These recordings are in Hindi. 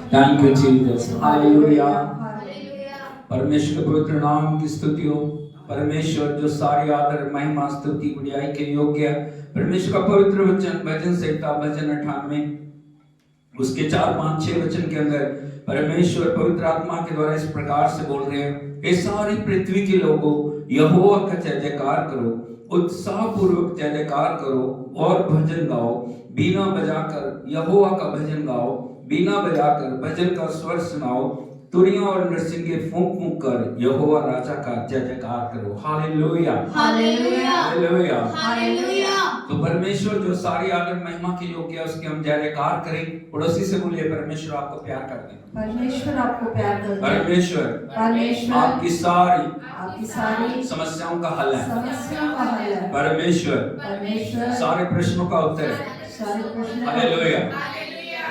Thank you Jesus, hallelujah. परमेश्वर के पवित्र नाम की स्तुति हो। परमेश्वर जो सारी आदर महिमा स्तुति बुराई के योग्य है। परमेश्वर का पवित्र वचन भजन संहिता भजन 98 उसके 4 5 6 वचन के अंदर परमेश्वर पवित्र आत्मा के द्वारा इस प्रकार से बोल रहे हैं, हे सारी पृथ्वी के लोगों, यहोवा का जय जयकार करो, उत्साह पूर्वक जय जयकार करो और भजन गाओ, बीना बजाकर यहोवा का भजन गाओ, बीना बजाकर भजन का स्वर सुनाओ, तुरियां और नरसिंगे फूंक फूंक कर यहोवा राजा का जय जयकार करो। Hallelujah, hallelujah, hallelujah, hallelujah. तो परमेश्वर जो सारी आदर महिमा के योग्य है उसके हम जय जयकार करें। पड़ोसी से बोलिए, परमेश्वर आपको प्यार करते हैं। परमेश्वर आपको प्यार करते हैं। परमेश्वर आपकी सारी समस्याओं का हल है। परमेश्वर सारे प्रश्नों का उत्तर है। हालेलुया,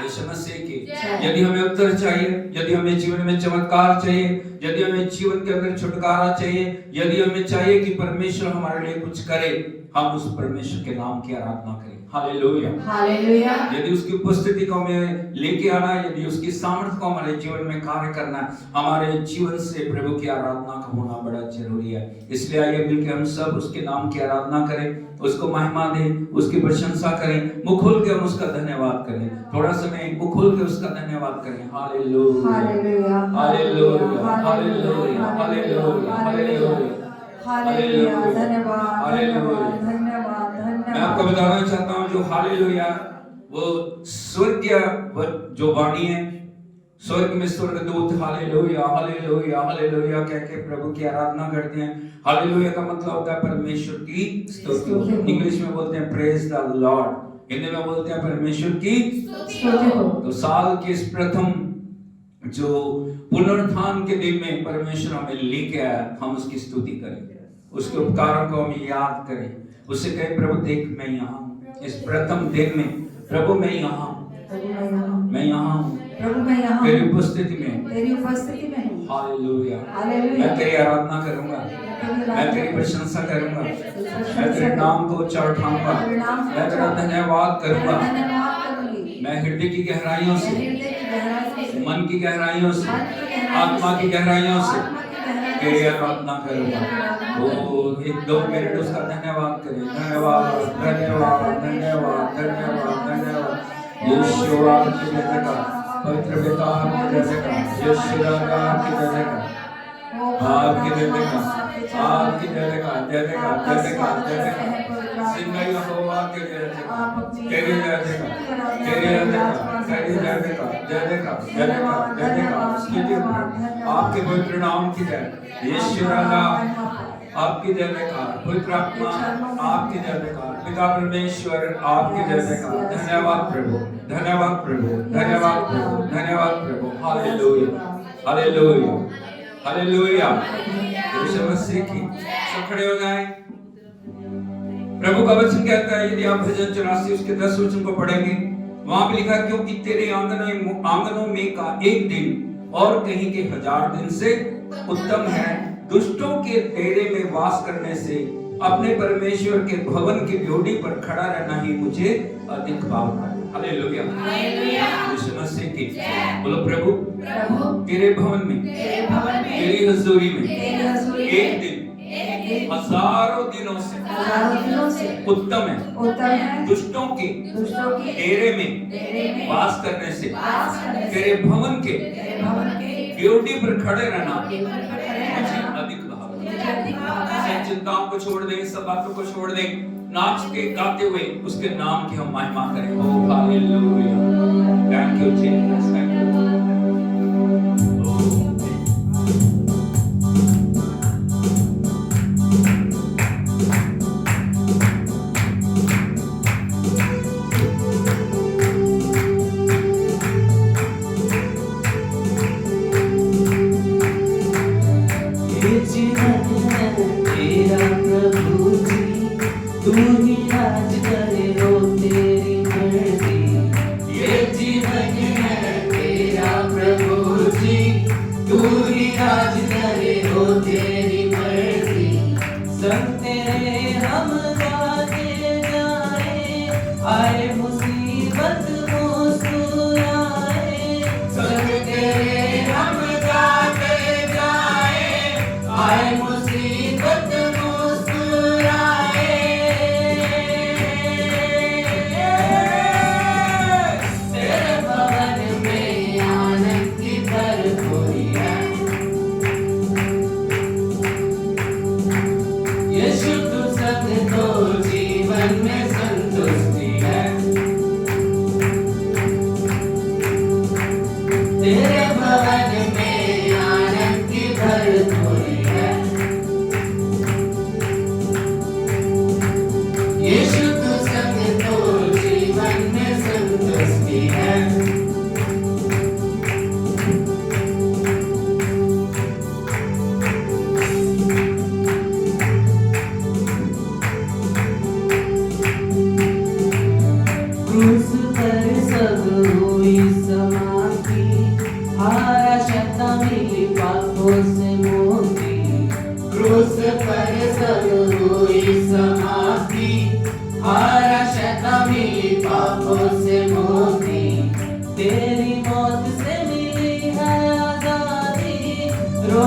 यीशु मसीह की। यदि हमें उत्तर चाहिए, यदि हमें जीवन में चमत्कार चाहिए, यदि हमें जीवन के अंदर छुटकारा चाहिए, यदि हमें चाहिए कि परमेश्वर हमारे लिए कुछ करे, हम उस परमेश्वर के नाम की आराधना करें। Hallelujah, hallelujah. यदि उसकी उपस्थिति को हमें लेके आना है, यदि उसकी सामर्थ्य को हमारे जीवन में कार्य करना है, हमारे जीवन से प्रभु की आराधना का होना बड़ा जरूरी है। इसलिए आइए मिलकर हम सब उसके नाम की आराधना करें, उसको महिमा दें, उसकी प्रशंसा करें, मुख खोल के हम उसका धन्यवाद करें। थोड़ा समय मुख खोल के उसका धन्यवाद करें। Hallelujah, hallelujah, hallelujah, hallelujah, hallelujah, धन्यवाद, धन्यवाद, धन्यवाद। मैं आपको बताना चाहता हूँ, जो हालेलुया वो स्वर्गीय जो वाणी है, स्वर्ग में स्वर्गदूत हालेलुया, हालेलुया, हालेलुया कह के प्रभु की आराधना करते हैं। हालेलुया का मतलब होता है परमेश्वर की स्तुति। इंग्लिश में बोलते हैं प्रेज द लॉर्ड, हिंदी में बोलते हैं परमेश्वर की स्तुति हो। तो साल के इस प्रथम जो पुनरुत्थान के दिन में परमेश्वर हमें लेके आया, हम उसकी स्तुति करें, उसके उपकारों को हम याद करें, उससे कहे प्रभु देख मैं यहाँ हूँ। इस प्रथम दिन में प्रभु मैं यहाँ हूँ, मैं यहाँ हूँ, प्रभु मैं यहाँ तेरी उपस्थिति में हूँ। Hallelujah, hallelujah. मैं तेरी आराधना करूंगा, मैं तेरी प्रशंसा करूंगा, मैं तेरे नाम को ऊंचा उठाऊंगा, मैं तेरा धन्यवाद करूंगा, मैं हृदय की गहराइयों से, मन की गहराइयों से, आत्मा की गहराइयों से तेरी आराधना करूंगा। वो 1-2 मिनट उसका धन्यवाद करें। धन्यवाद, धन्यवाद, धन्यवाद, धन्यवाद, धन्यवाद। यीशु आपकी जय का, पवित्र पिता आपकी जय का, यीशु राजा आपकी जय का, आपकी जय का, आपकी जय का, जय का, जय का, जय का। सिंगाई हो आपकी जय का, तेरी जय का, तेरी जय का, तेरी जय का, जय का, जय का, जय का। स्तुति आपके पवित्र नाम की जय। यीशु राजा आपकी जय जयकार, पवित्र आत्मा आपकी जय जयकार, पिता परमेश्वर आपकी जय जयकार। धन्यवाद प्रभु, धन्यवाद प्रभु, धन्यवाद प्रभु, धन्यवाद प्रभु। Hallelujah, hallelujah, hallelujah. Yeshu Masih की। सब खड़े हो जाएं। प्रभु का वचन कहता है, यदि आप भजन 84 उसके 10 वचन को पढ़ेंगे, वहां पे लिखा, क्योंकि तेरे आंगनों में का एक दिन और कहीं के 1000 दिन से उत्तम है दुष्टों के डेरे में वास करने से। अपने परमेश्वर के भवन की ड्योढ़ी पर खड़ा रहना ही मुझे अधिक भावता है। हालेलुया, यीशु मसीह की। बोलो प्रभु तेरे भवन में, तेरी हजूरी में एक दिन हजारों दिनों से उत्तम है दुष्टों के डेरे में वास करने से। तेरे भवन के ड्योढ़ी पर खड़े रहना अधिक भाव। चिंताओं को छोड़ दें, सब बातों को छोड़ दें, नाच के गाते हुए उसके नाम की हम महिमा करें। Oh hallelujah, thank you Jesus, thank you. आए मुसीबत मुस्कुराए, सब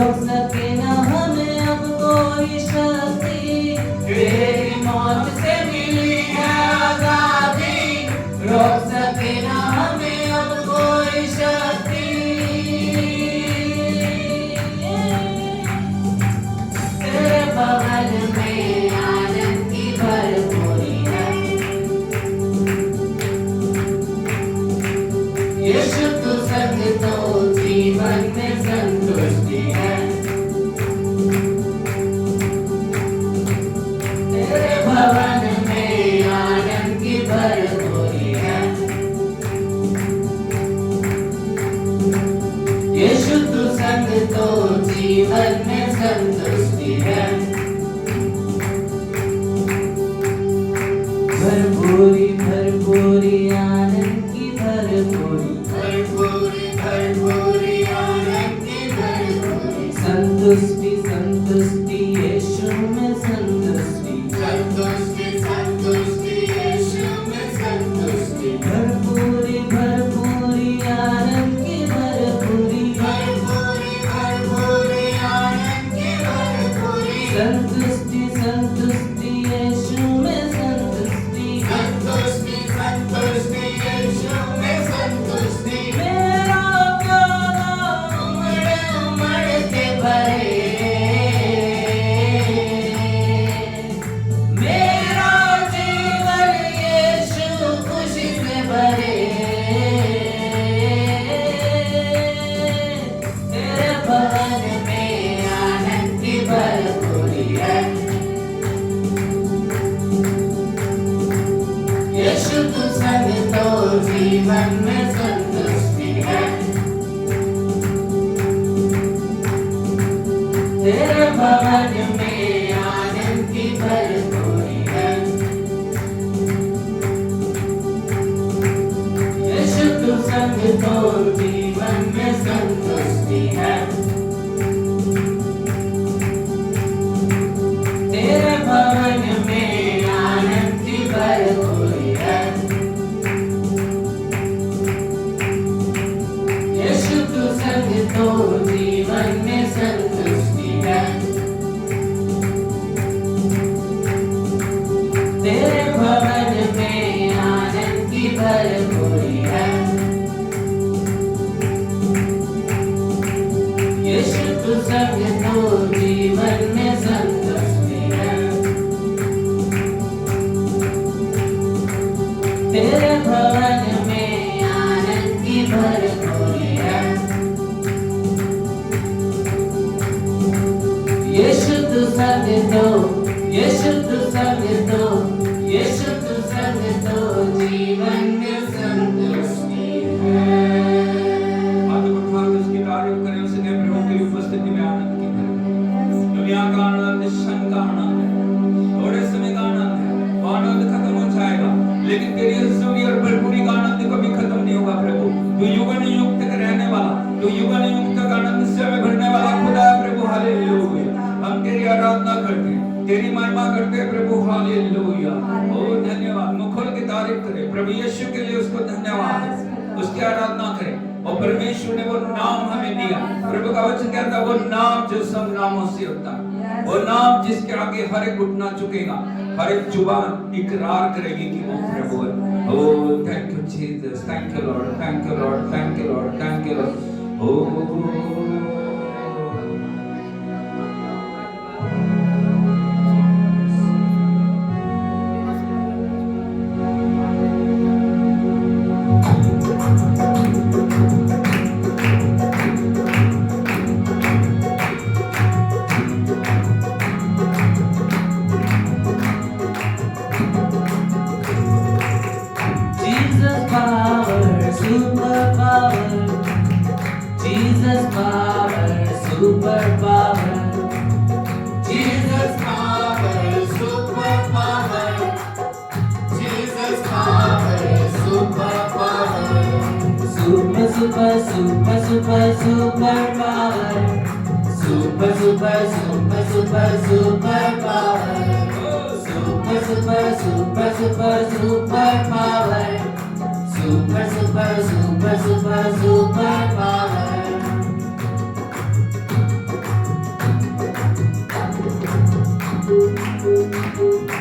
रोक सके न हमें अब कोई शक्ति, तेरी मौत से मिली है आजादी, रोक सके न हमें अब कोई शक्ति। तेरे बगल में आनंद की भरपूरी है, यीशु तू संग तो जीवन में संतुष्टि है। तेरे भवन में आनंद की भरपूरी है, यीशु तू संग तो जीवन में संतुष्टि है। भरपूरी भरपूरी आनंद की भरपूरी, भरपूरी भरपूरी आनंद की भरपूरी, संतुष्टि संतुष्टि यीशु में संतुष्टि, संतुष्टि संतुष्टि यीशु में संतुष्टि, भरपूरी भरपूरी आनंद की भरपूरी, भरपूरी भरपूरी आनंद की भरपूरी, संतुष्टि संतुष्टि यीशु में संतुष्टि, संतुष्टि संतुष्टि यीशु में संतुष्टि। मेरा प्याला उमड़ उमड़ के भरे, मेरा जीवन यीशु खुशी से भरे, तेरे भवन में आनंद की भरपूरी है, यीशु तू संग तो जीवन में संतुष्टि है। तेरे भवन में आनंद की भरपूरी है, यीशु तू संग तो जीवन में संतुष्टि है। तेरे भवन में आनंद की भरपूरी है, यीशु तू संग तो जीवन में संतुष्टि है। तेरे भवन में आनंद की भरपूरी है, यीशु तू संग तो जीवन में संतुष्टि है। तेरे भवन में आनंद की भरपूरी है, यीशु तू संग तो, यीशु तू संग तो, यीशु तू संग तो जीवन में संतुष्टि है। हाथ उठा के उसकी तारीफ करें, उसने प्रभु की उपस्थिति में आनंद की करें। दुनिया का आनंद क्षण का आनंद है, थोड़े समय का आनंद है, वो आनंद खत्म हो जाएगा, लेकिन तेरी असली और भरपूरी का आनंद कभी खत्म नहीं होगा। प्रभु तू युगन युक्त का रहने वाला, तू युगन युक्त का आनंद से हमें भरने वाला खुदा है प्रभु। हालेलुया, हम तेरी आराधना करते हैं, तेरी महिमा करते हैं प्रभु। हालेलुया, ओ धन्यवाद। मुख खोल के तारीफ करें प्रभु यीशु के लिए, उसको धन्यवाद, उसकी आराधना करें। और परमेश्वर ने वो नाम हमें दिया, प्रभु का वचन कहता है वो नाम जो सब नामों से होता है, वो नाम जिसके आगे हर एक घुटना झुकेगा, हर एक जुबान इकरार करेगी कि वो प्रभु है। Oh, thank you Jesus, thank you Lord, thank you Lord, thank you Lord, thank you Lord. Oh, Jesus power, super power, Jesus power, super power, Jesus power, super power, Jesus power, super power, super super super super super power, super super super super super power, super super super super super power, super super super super super power.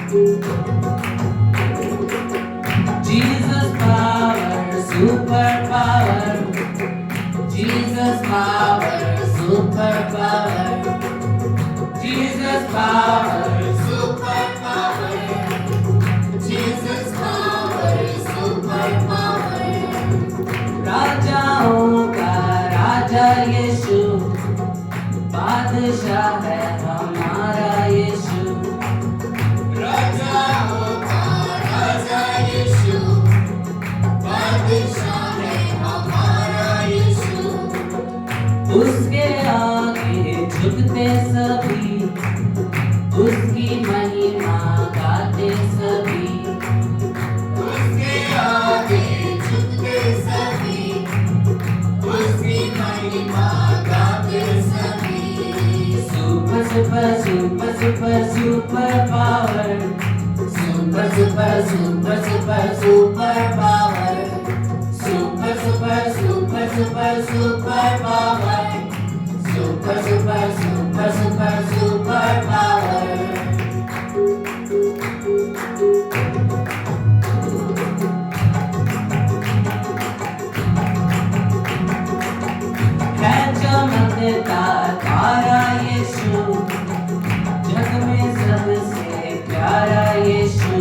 Jesus power, super power. Jesus power, super power. Jesus power, super power. Jesus power, super power. राजाओं का राजा यीशु, बादशाह है हमारा यीशु। राजाओं का राजा यीशु, बादशाह है हमारा यीशु। उसके आगे झुकते सभी, उसकी महिमा गाते सभी। उसके आगे झुकते सभी, उसकी महिमा गाते सभी। Super super super super super power, super super super super super power, super super super super super power, super super super super super power. है चमकता तारा यीशु, जग में सबसे प्यारा यीशु।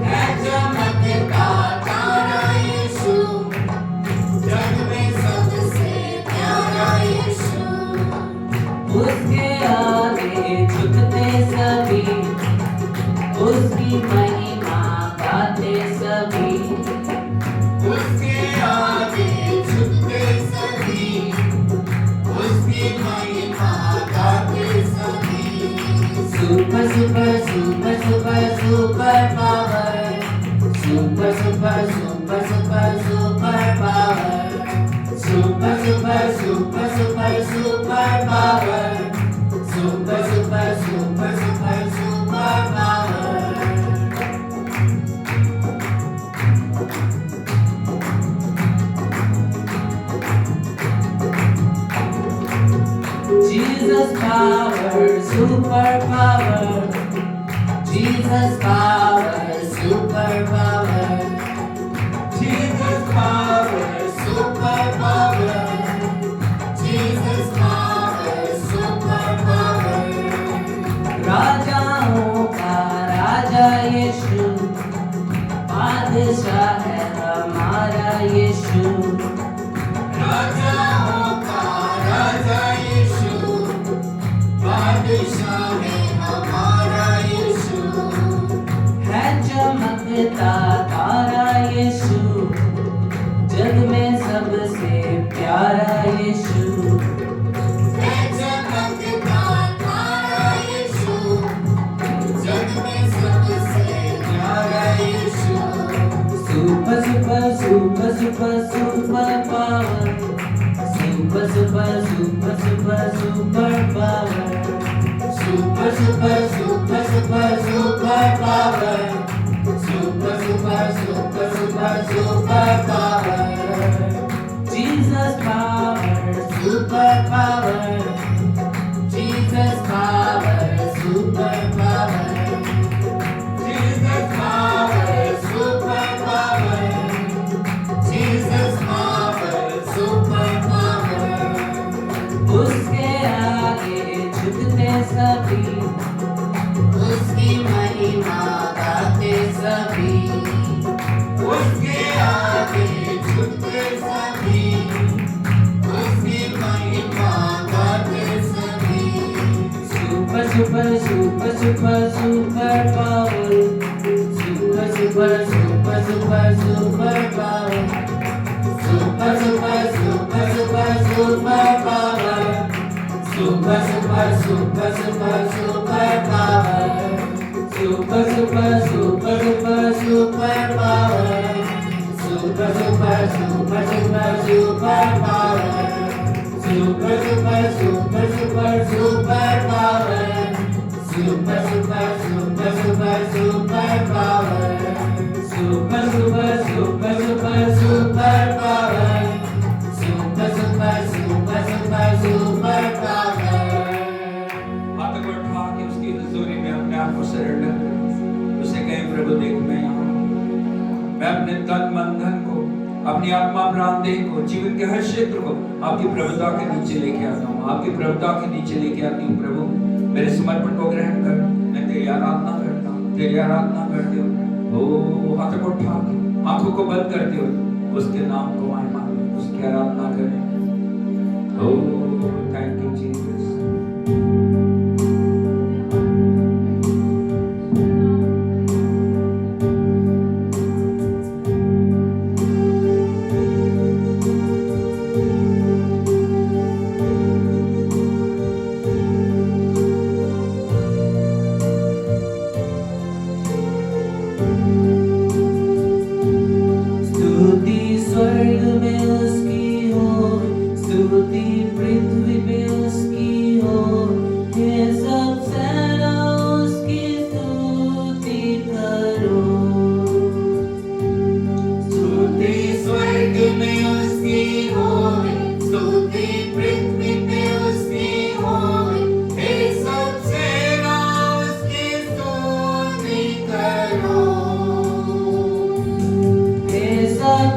है चमकता तारा यीशु, जग में सबसे प्यारा यीशु। उसके आगे झुकते सभी, उसकी महिमा गाते सभी। उसके आगे झुकते सभी, उसकी महिमा गाते सभी। Super super super super super power, super super super super super power, super super super super super power, super super super super super power. Jesus power, super power. Jesus power, super power. Jesus power, super power. Jesus power, super power. राजाओं का राजा यीशु, बादशाह है हमारा यीशु। राजाओं का राजा यीशु, बादशाह है हमारा यीशु। है चमकता तारा यीशु, जग में सबसे प्यारा यीशु। है चमकता तारा यीशु, जग में सबसे प्यारा Yeshu. Super super super super super power, super super super super super power, super super super super super power, super super super super super power. Jesus power, super power. Jesus power, super power. Jesus power, super power. Jesus power, super power. उसके आगे झुकते सभी, उसकी महिमा गाते सभी। उसके आगे झुकते सभी, उसकी महिमा गाते सभी। Super super super super super power, super super super super super power, super super super super super power, super super super super super power, super super super super super power, super super super super super power, super super super super super power, super super super super super power, super super super super super power, super super super super super power. हाथ को उठा के उसकी हजूरी में अपने आप को सरेंडर अपने तन मन धन को, अपनी आत्मा प्राण देह को, जीवन के हर क्षेत्र को आपकी प्रभुता के नीचे लेके आता हूँ, आपकी प्रभुता के नीचे लेके आती हूँ। प्रभु मेरे समर्पण को ग्रहण कर, मैं तेरी आराधना करता हूँ, तेरी आराधना करते हो। ओ हाथों को उठा के, आंखों को बंद करते हो, उसके नाम को महिमा, उसकी आराधना करें। Oh thank you Jesus. स्वर्ग में उसकी हो, स्तुति पृथ्वी पे उसकी हो, ये सब सेना उसकी स्तुति करो। स्तुति स्वर्ग में उसकी होवे, स्तुति पृथ्वी पे उसकी होवे, हे सब सेना उसकी स्तुति करो। हे सब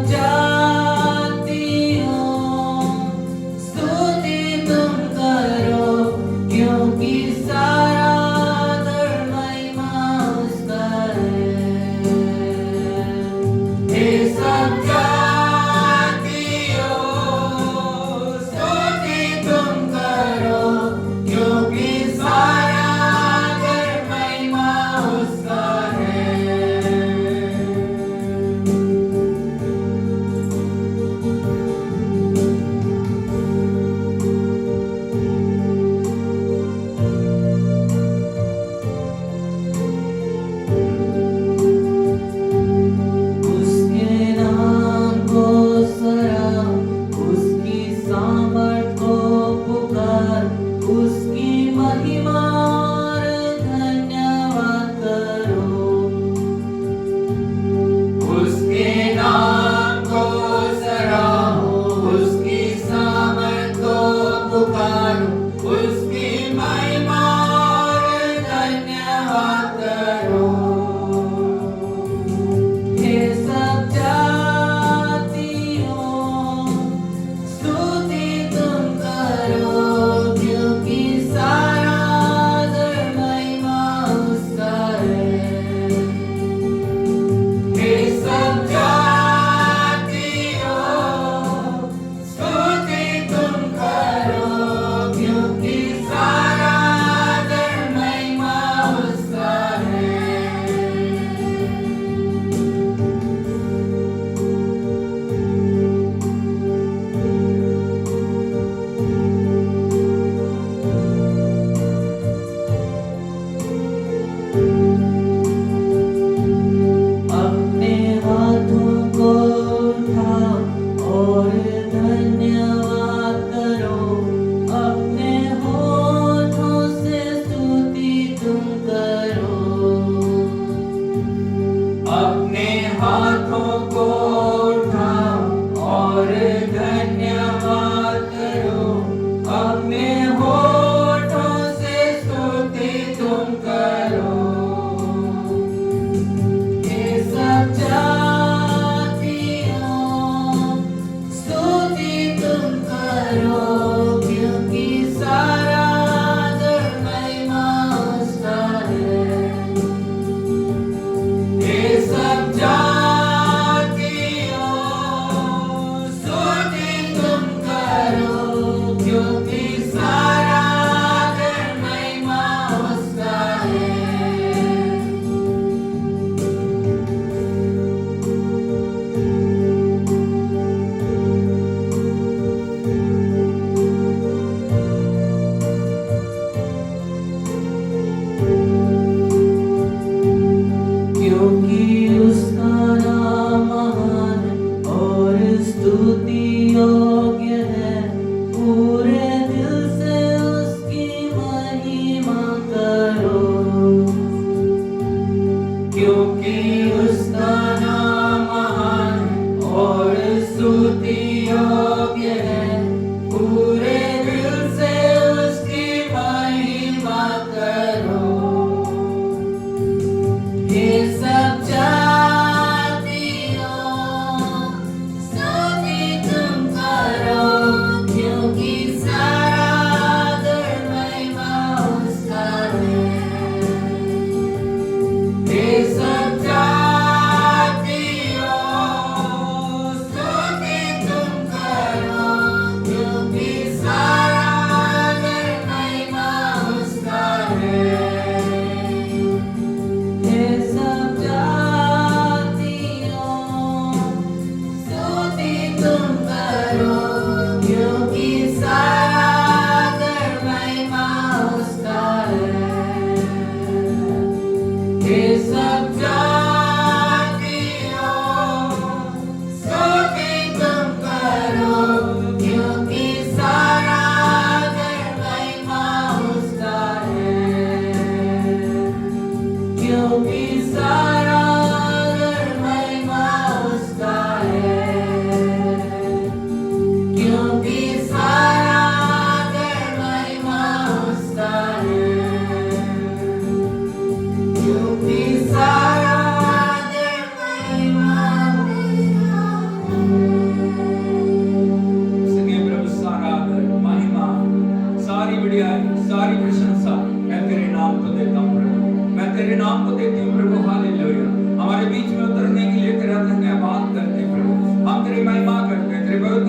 ये सब जातियों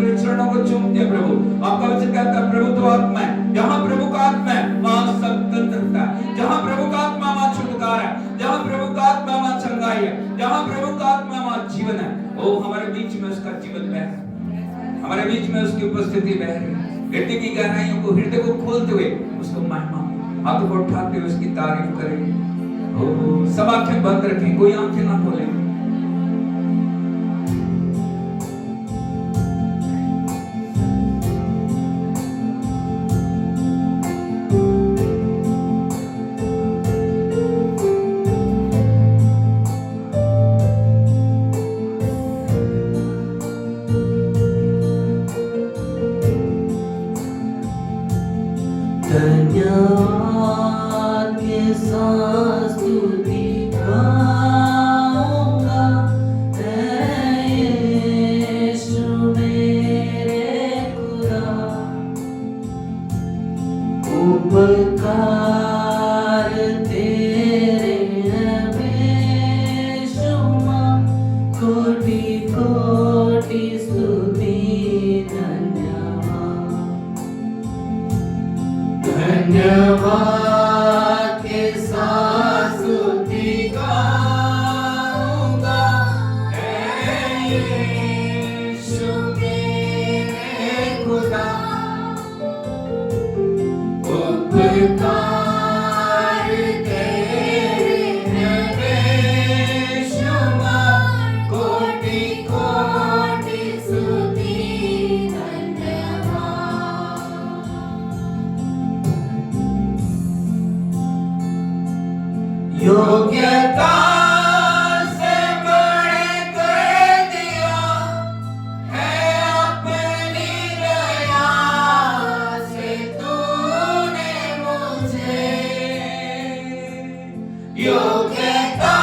तेरे चरणों को चूमते हैं प्रभु। आपका वचन कहता है प्रभु तो आत्मा है, जहां प्रभु का आत्मा है वहां स्वतंत्रता है, जहां प्रभु का आत्मा वहां छुटकारा है, जहां प्रभु का आत्मा वहां चंगाई है, जहां प्रभु का आत्मा वहां जीवन है। ओ हमारे बीच में उसका जीवन बह रहा है, हमारे बीच में उसकी उपस्थिति बह रही है। हृदय की गहराइयों को, हृदय को खोलते हुए उसको महिमा, हाथों को उठाते हुए उसकी तारीफ करें। ओ सब आंखें बंद रखें, कोई आंखें ना खोलें। धन्यवाद के साथ स्तुति गाऊंगा, यीशु मेरे खुदा। उपकार तेरे हैं बेशुमार, कोटि कोटि स्तुति धन्यवाद। धन्यवाद के साथ स्तुति गाऊंगा, यीशु मेरे खुदा। उपकार तेरे हैं बेशुमार, कोटि कोटि स्तुति धन्यवाद। योग्यता से बड़े कर दिया है अपनी दया से तूने मुझे। योग्यता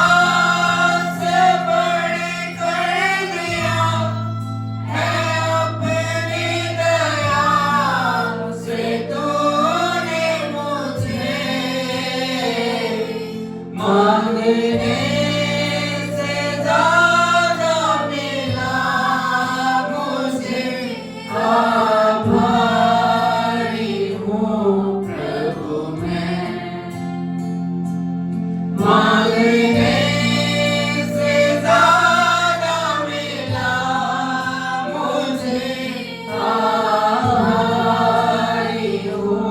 से बड़े कर दिया है अपनी दया से तूने मुझे। मांगने से ज़्यादा मिला मुझे, आभारी हूँ प्रभु मैं। मांगने से ज़्यादा मिला मुझे, आभारी हूँ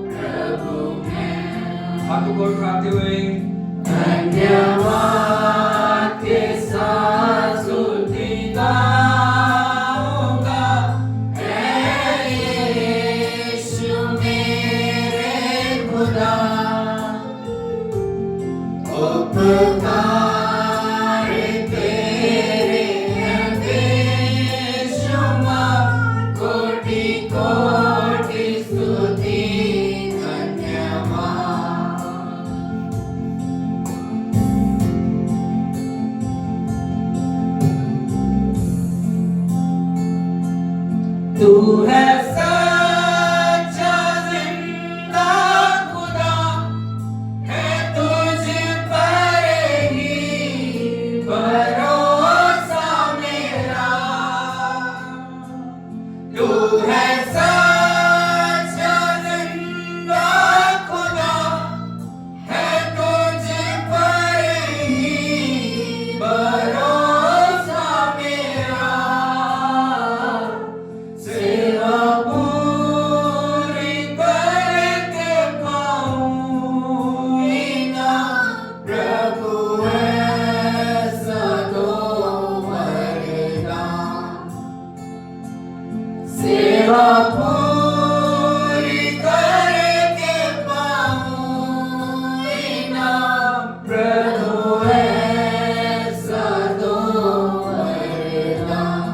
प्रभु मैं। हाथों को उठाते हुए धन्यवाद के साथ स्तुति गाऊंगा, यीशु मेरे खुदा। उपकार तेरे हैं बेशुमार, कोटि कोटि स्तुति धन्यवाद। तू है सच्चा जिंदा खुदा, है तुझ पर ही भरोसा मेरा। तू है सच्चा जिंदा खुदा, है तुझ पर ही भरोसा मेरा। सेवा पूरी करके पाऊंगा, प्रभु ऐसा दो वरदान। सेवा पूरी करके पाऊंगा, प्रभु ऐसा दो वरदान।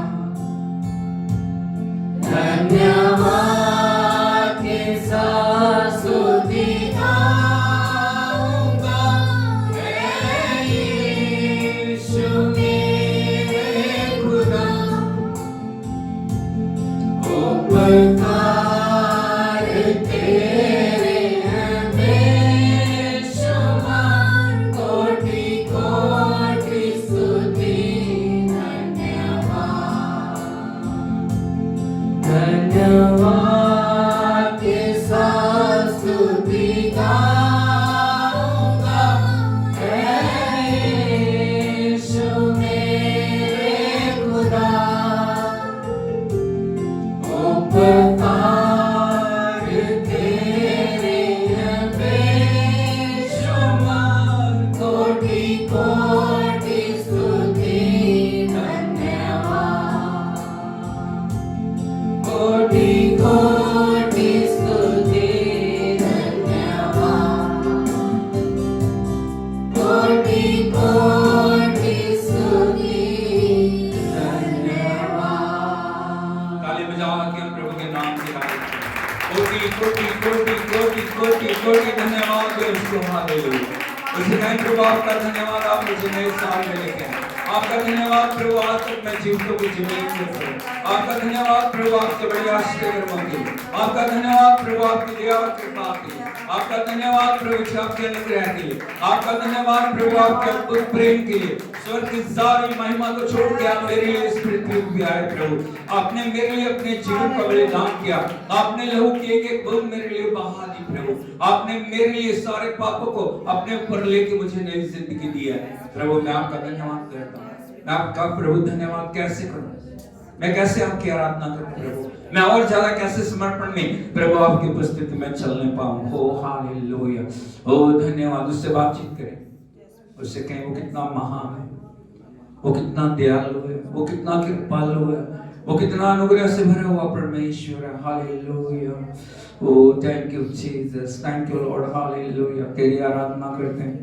धन्यवाद के साथ स्तुति गाऊंगा, यीशु मेरे खुदा। उपकार तेरे हैं बेशुमार, कोटि कोटि स्तुति धन्यवाद। अवतार तेरे हैं बेशुमार, कोटि कोटि स्तुति धन्यवाद, कोटि कोटि स्तुति धन्यवाद, कोटि कोटि स्तुति धन्यवाद। ताली बजाओ कि हम प्रभु के नाम की तारीफ करें। कोटि कोटि कोटि कोटि कोटि कोटि धन्यवाद दे उसको। हालेलुया। उसी टाइम प्रभु आपका धन्यवाद, आप मुझे नए साल में लेके आए। आपका धन्यवाद प्रभु, आज तक मैं जीवितों को जीवित करता हूं। आपका धन्यवाद प्रभु, आपके बड़े आश्चर्य कर्मों के लिए। आपका धन्यवाद प्रभु, आपकी दया और कृपा के लिए। आपका धन्यवाद प्रभु, आपके अनुग्रह के लिए। आपका धन्यवाद प्रभु, आपके अद्भुत प्रेम के लिए। स्वर्ग की सारी महिमा को छोड़ के आप मेरे लिए इस पृथ्वी पे आए प्रभु। आपने मेरे लिए अपने जीवन का बलिदान किया। आपने लहू की एक एक बूंद मेरे लिए बहा दी प्रभु। आपने मेरे लिए सारे पापों को अपने ऊपर लेके मुझे नई जिंदगी दी है प्रभु। मैं आपका धन्यवाद करता हूँ। मैं आपका प्रभु धन्यवाद कैसे करूं? मैं कैसे आपकी आराधना करूं प्रभु? मैं और ज्यादा कैसे समर्पण में प्रभु आपकी उपस्थिति में चलने पाऊं? हो हालेलुया। ओ धन्यवाद। उससे बातचीत करें, उससे कहें वो कितना महान है, वो कितना दयालु है, वो कितना कृपालु है, वो कितना अनुग्रह से भरा हुआ परमेश्वर है। Hallelujah. O thank you Jesus, thank you Lord. Hallelujah. तेरी आराधना करते हैं,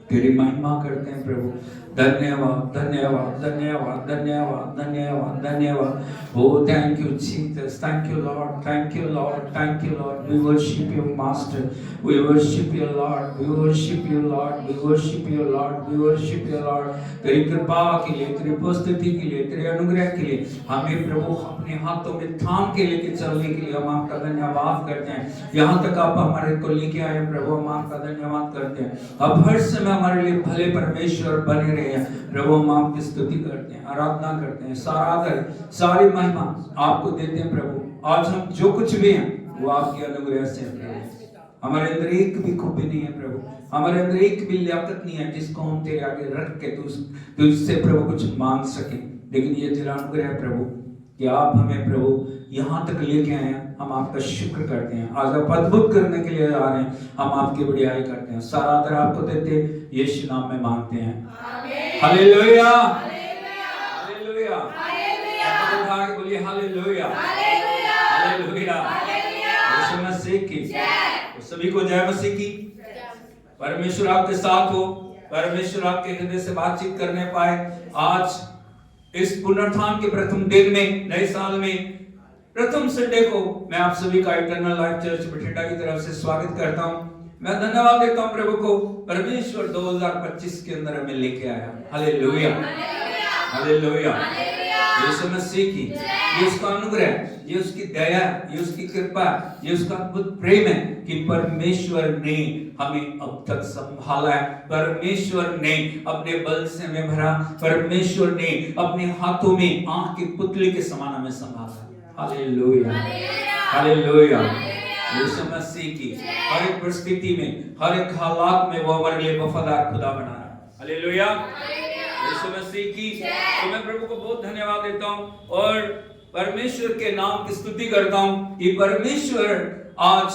तेरी महिमा करते हैं प्रभु। धन्यवाद धन्यवाद धन्यवाद धन्यवाद धन्यवाद धन्यवाद। Oh thank you Jesus, thank you lord, thank you lord, thank you lord. We worship you master, we worship you lord, we worship you lord, we worship you lord, we worship you lord. तेरी कृपा के लिए, तेरी उपस्थिति के लिए, तेरे अनुग्रह के लिए हमें प्रभु अपने हाथों में थाम के लेके चलने के लिए हम आपका धन्यवाद करते हैं। यहाँ तक आप हमारे को लेके आए प्रभु, हम आपका धन्यवाद करते हैं। अब हर समय हमारे लिए भले परमेश्वर बने रहे हैं प्रभु। हम आपकी स्तुति करते हैं, आराधना करते हैं, सारा आदर सारी महिमा आपको देते हैं प्रभु। आज हम जो कुछ भी हैं वो आपके अनुग्रह से है प्रभु। हमारे अंदर एक भी खूबी नहीं है प्रभु, हमारे अंदर एक भी लियाकत नहीं है जिसको हम तेरे आगे रख के तुझसे प्रभु कुछ मांग सके। लेकिन ये तेरा अनुग्रह है प्रभु कि आप हमें प्रभु यहाँ तक लेके आए हैं। हम आपका शुक्र करते हैं। आज आप अद्भुत करने के लिए आ रहे हैं, हम आपकी बड़ाई करते हैं। सारा आदर आपको देते यीशु नाम में मांगते हैं। Hallelujah hallelujah hallelujah. बोलिए हालेलुया हालेलुया। यीशु मसीह की जय। सभी को जय मसीह की। परमेश्वर आपके साथ हो, परमेश्वर आपके हृदय से बातचीत करने पाए। आज इस पुनरुत्थान के प्रथम दिन में, नए साल में प्रथम संडे को मैं आप सभी का इटर्नल लाइफ चर्च बठिंडा की तरफ से स्वागत करता हूं। मैं धन्यवाद देता हूं प्रभु को, परमेश्वर 2025 के अंदर हमें लेके आया। Hallelujah hallelujah. यीशु मसीह की ये उसका अनुग्रह, ये उसकी दया, ये उसकी कृपा, ये उसका अद्भुत प्रेम है कि परमेश्वर ने हमें अब तक संभाला है। परमेश्वर ने अपने बल से हमें भरा, परमेश्वर ने अपने हाथों में आंख की पुतली के समान हमें संभाला। Hallelujah hallelujah. यीशु मसीह की हर एक परिस्थिति में, हर एक हालात में वो हमारे लिए वफादार खुदा बना है। हालेलुया। यीशु मसीह की तो मैं प्रभु को बहुत धन्यवाद देता हूं और परमेश्वर के नाम की स्तुति करता हूं कि परमेश्वर आज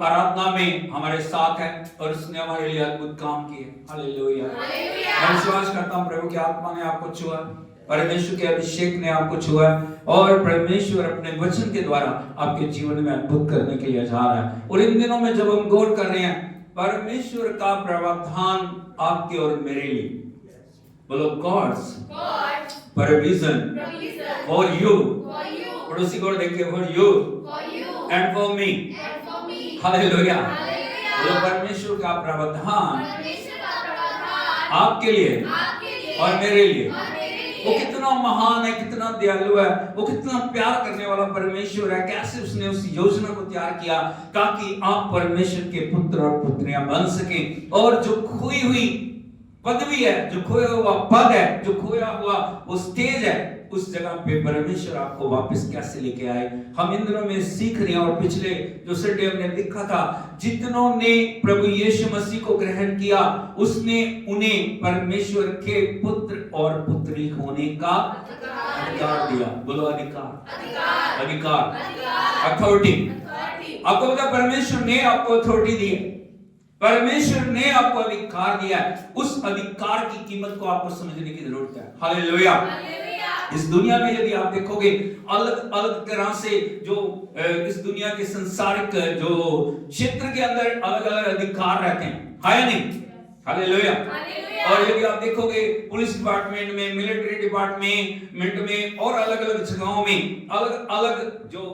आराधना में हमारे साथ है और उसने हमारे लिए अद्भुत काम किए। हालेलुया। मैं विश्वास करता हूं प्रभु की आत्मा ने आपको छुआ, परमेश्वर के अभिषेक ने आपको छुआ और परमेश्वर अपने वचन के द्वारा आपके जीवन में अद्भुत करने के लिए जा रहा है। और इन दिनों में जब हम गौर कर रहे हैं परमेश्वर का प्रावधान आपके और मेरे लिए, बोलो गॉड्स प्रोविजन फॉर यू। पड़ोसी को देख के for you and for me. Hallelujah. बोलो परमेश्वर का प्रावधान आपके लिए और मेरे लिए। वो कितना महान है, कितना दयालु है, वो कितना प्यार करने वाला परमेश्वर है। कैसे उसने उस योजना को तैयार किया ताकि आप परमेश्वर के पुत्र और पुत्रियां बन सकें और जो खोई हुई पदवी है, जो खोया हुआ पद है, जो खोया हुआ वो स्टेज है, उस जगह पे परमेश्वर आपको वापस कैसे लेके आए। हम इन दिनों में सीख रहे हैं और पिछले जो संडे हमने देखा था, जितनों ने प्रभु यीशु मसीह को ग्रहण किया उसने उन्हें परमेश्वर के पुत्र और पुत्री होने का अधिकार दिया। बोलो अधिकार, अधिकार, अथॉरिटी। आपको पता परमेश्वर ने आपको अथॉरिटी दी है, परमेश्वर ने आपको अधिकार दिया है। उस अधिकार की कीमत को आपको समझने की जरूरत है। हालेलुया। इस दुनिया में यदि आप देखोगे अलग अलग तरह से जो इस दुनिया के संसारिक जो क्षेत्र के अंदर अलग अलग अधिकार रहते हैं, है या नहीं? हालेलुया। और यदि आप देखोगे पुलिस डिपार्टमेंट में, मिलिट्री डिपार्टमेंट में और अलग अलग जगहों में अलग अलग जो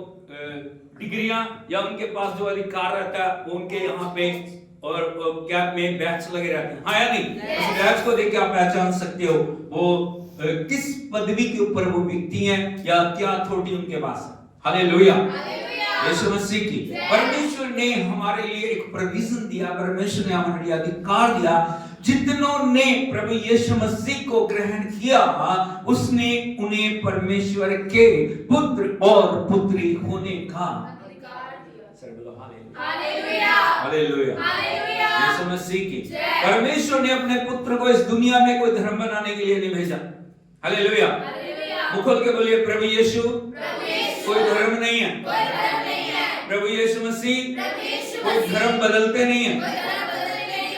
डिग्रियां या उनके पास जो अधिकार रहता है वो उनके यहाँ पे और क्या में बैच लगे रहते हैं, हाँ या नहीं? उस बैच को देख के आप पहचान सकते हो वो किस पदवी के ऊपर वो व्यक्ति हैं या क्या अथॉरिटी उनके पास है। हालेलुया। यीशु मसीह की परमेश्वर ने हमारे लिए एक प्रोविजन दिया, परमेश्वर ने हमारे लिए अधिकार दिया। जितनों ने प्रभु यीशु मसीह को ग्रहण किया उसने उन्हें परमेश्वर के पुत्र और पुत्री होने का अधिकार दिया। Hallelujah, hallelujah. यीशु मसीह की परमेश्वर ने अपने पुत्र को इस दुनिया में कोई धर्म बनाने के लिए नहीं भेजा। हालेलुया। मुखल के बोलिए प्रभु यीशु कोई धर्म नहीं है, प्रभु यीशु मसीह कोई धर्म बदलते नहीं है।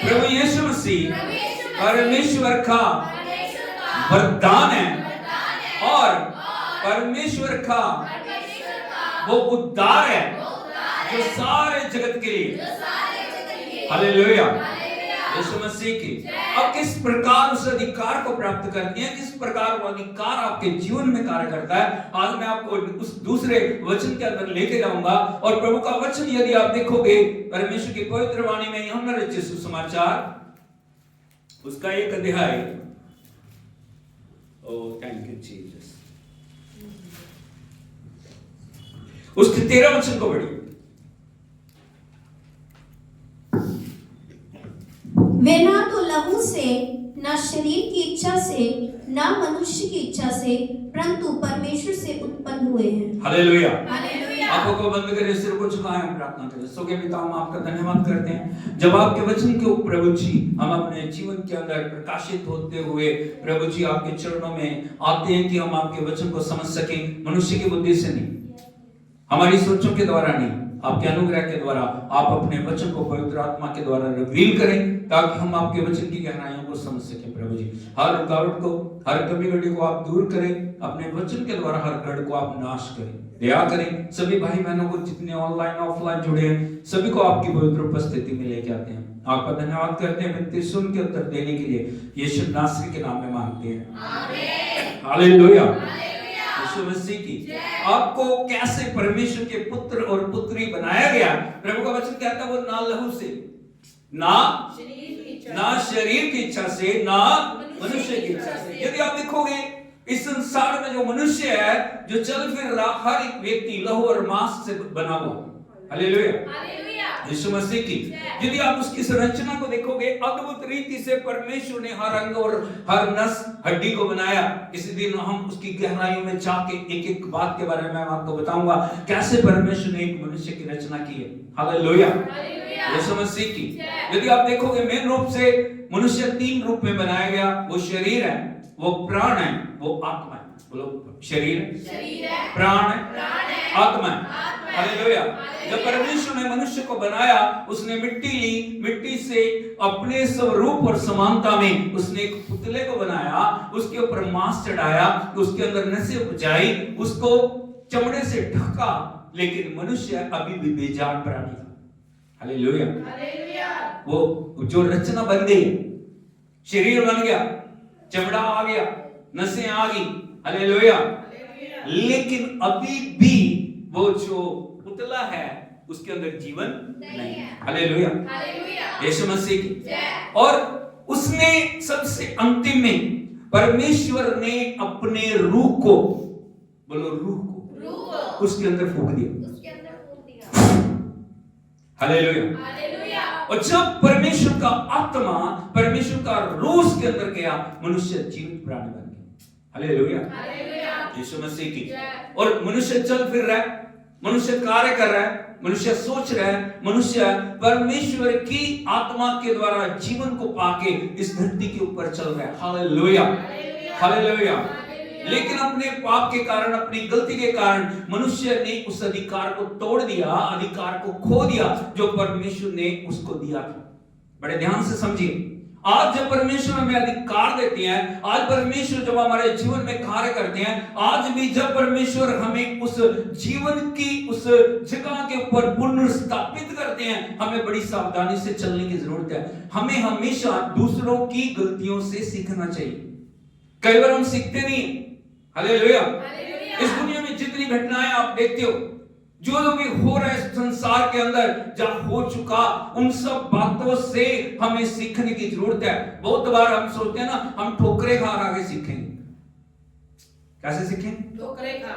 प्रभु यीशु मसीह परमेश्वर का वरदान है और परमेश्वर का वो उद्धार है जो सारे जगत के लिए। हालेलुया। यीशु मसीह की अब किस प्रकार उस अधिकार को प्राप्त करते हैं, किस प्रकार वो अधिकार आपके जीवन में कार्य करता है, आज मैं आपको उस दूसरे वचन के अंदर लेके जाऊंगा। और प्रभु का वचन यदि आप देखोगे परमेश्वर की पवित्र वाणी में यूहन्ना रचित सुसमाचार उसका 1 अध्याय, ओह थैंक यू जीसस, उसके 13 वचन को पढ़िए। वे ना तो लहू से, ना शरीर की इच्छा से, ना मनुष्य की इच्छा से, परंतु परमेश्वर से उत्पन्न हुए हैं। हालेलुया। हालेलुया। आंखों को बंद करें, सिर को झुकाएं, हम प्रार्थना करें। सो के पिता हम आपका धन्यवाद करते हैं जब आपके वचन के ऊपर प्रभु जी हम अपने जीवन के अंदर प्रकाशित होते हुए प्रभु जी आपके चरणों में आते हैं कि हम आपके वचन को समझ सकें, मनुष्य की बुद्धि से नहीं, हमारी सोचों के द्वारा नहीं, आपके अनुग्रह के द्वारा आप अपने वचन को पवित्र आत्मा के द्वारा रिवील करें ताकि हम आपके वचन की गहराइयों को समझ सकें। प्रभु जी हर रुकावट को, हर कमी गड़ी को आप दूर करें, अपने वचन के द्वारा हर गढ़ को आप नाश करें, दया करें। सभी भाई बहनों को जितने ऑनलाइन ऑफलाइन जुड़े हैं सभी को आपकी पवित्र उपस्थिति में लेके आते हैं। आपका धन्यवाद करते हैं, विनती सुन के उत्तर देने के लिए यीशु नासरी के नाम में मांगते हैं, आमीन। हालेलुया। यीशु मसीह की आपको कैसे परमेश्वर के पुत्र और पुत्री बनाया गया, प्रभु का वचन कहता है वो ना लहू से, ना शरीर की इच्छा से, ना मनुष्य की इच्छा से। यदि आप देखोगे इस संसार में जो मनुष्य है जो चल फिर रहा हर एक व्यक्ति लहू और मांस से बना हुआ। हालेलुया। यीशु मसीह की यदि आप उसकी संरचना को देखोगे अद्भुत रीति से परमेश्वर ने हर अंग और हर नस हड्डी को बनाया। किसी दिन हम उसकी गहराइयों में जाके एक एक बात के बारे में मैं आपको बताऊंगा कैसे परमेश्वर ने एक मनुष्य की रचना की है। हालेलुया। यीशु मसीह की यदि आप देखोगे मेन रूप से मनुष्य 3 रूप में बनाया गया, वो शरीर है, वो प्राण है, वो आत्मा है। बोलो शरीर है, प्राण है, आत्मा है। हालेलुया। जब परमेश्वर ने मनुष्य को बनाया उसने मिट्टी ली, मिट्टी से अपने स्वरूप और समानता में उसने एक पुतले को बनाया, उसके ऊपर मांस चढ़ाया, उसके अंदर नसें उपजाई, उसको चमड़े से ढका, लेकिन मनुष्य अभी भी बेजान प्राणी था। हालेलुया। वो जो रचना बन गई, शरीर बन गया, चमड़ा आ गया, नसें आ गई। हालेलुया। लेकिन अभी भी वो जो पुतला है उसके अंदर जीवन नहीं है। हालेलुया। यीशु मसीह की और उसने सबसे अंतिम में परमेश्वर ने अपने रूह को, बोलो रूह को, उसके अंदर फूंक दिया। हालेलुया। और जब परमेश्वर का आत्मा, परमेश्वर का रूह उसके अंदर गया, मनुष्य जीवित प्राणी बन गया। हालेलुया। यीशु मसीह की। और मनुष्य चल फिर रहा है, मनुष्य कार्य कर रहा है, मनुष्य सोच रहा है, मनुष्य परमेश्वर की आत्मा के द्वारा जीवन को पाके इस धरती के ऊपर चल रहा है। Hallelujah, hallelujah. लेकिन अपने पाप के कारण, अपनी गलती के कारण मनुष्य ने उस अधिकार को तोड़ दिया, अधिकार को खो दिया जो परमेश्वर ने उसको दिया था। बड़े ध्यान से समझिए, आज जब परमेश्वर हमें अधिकार देते हैं, आज परमेश्वर जब हमारे जीवन में कार्य करते हैं, आज भी जब परमेश्वर हमें उस जीवन की उस जगह के ऊपर पुनर्स्थापित करते हैं, हमें बड़ी सावधानी से चलने की जरूरत है। हमें हमेशा दूसरों की गलतियों से सीखना चाहिए। कई बार हम सीखते नहीं। हालेलुया। इस दुनिया में जितनी घटनाएं आप देखते हो, जो भी हो रहा है संसार के अंदर, जहां हो चुका, उन सब बातों से हमें सीखने की जरूरत है। बहुत बार हम सोचते हैं ना, हम ठोकरे खा खा के सीखेंगे। कैसे सीखें? ठोकरे खा,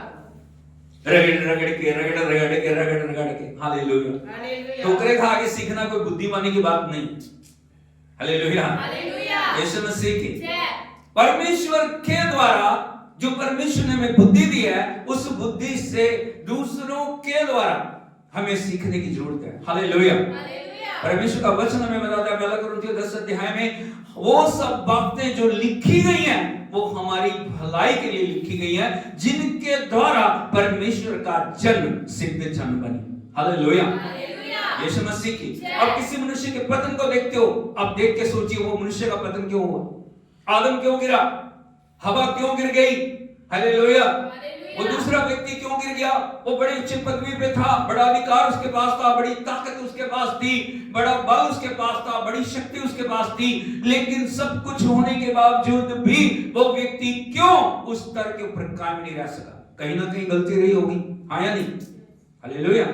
रगड़ रगड़ के, रगड़ रगड़ के, रगड़ रगड़ के। हालेलुया। ठोकरे खा के सीखना कोई बुद्धिमानी की बात नहीं। हालेलुया, यीशु मसीह की। परमेश्वर के द्वारा जो परमेश्वर ने हमें बुद्धि दी है, उस बुद्धि से दूसरों के द्वारा हमें सीखने की जरूरत है। हालेलुया। परमेश्वर का वचन हमें बताता है, पहला कुरिन्थियों 10 अध्याय में, वो सब बातें जो लिखी गई हैं वो हमारी भलाई के लिए लिखी गई हैं, जिनके द्वारा परमेश्वर का जन्म सिद्ध जन बनी। हालेलुया, यीशु मसीह की। अब किसी मनुष्य के पतन को देखते हो, अब देख के सोचिए वो मनुष्य का पतन क्यों हुआ? आदम क्यों गिरा? हवा क्यों गिर गई? हालेलुया। वो दूसरा व्यक्ति क्यों गिर गया? वो बड़ी उच्च पदवी पे था, बड़ा अधिकार उसके पास था, बड़ी ताकत उसके पास थी, बड़ा बल उसके पास था, बड़ी शक्ति उसके पास थी, लेकिन सब कुछ होने के बावजूद भी वो व्यक्ति क्यों उस स्तर के ऊपर कायम नहीं रह सका? कहीं ना कहीं गलती रही होगी, हाँ या नहीं? हालेलुया।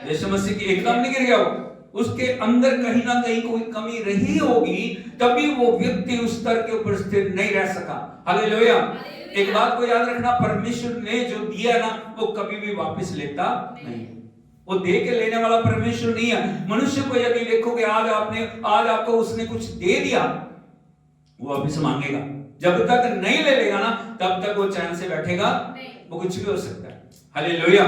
यीशु मसीह की एकदम नहीं गिर गया वो, उसके अंदर कहीं ना कहीं कोई कमी रही होगी, तभी वो व्यक्ति उस स्तर के ऊपर स्थिर नहीं रह सका। हालेलुया। एक बात को याद रखना, परमेश्वर ने जो दिया ना, वो कभी भी वापस लेता नहीं। वो दे के लेने वाला परमेश्वर नहीं है। मनुष्य को यदि देखोगे, आज आपको उसने कुछ दे दिया, वो वापस मांगेगा। जब तक नहीं ले लेगा ना, तब तक वो चैन से बैठेगा, वो कुछ भी हो सकता है। हालेलुया।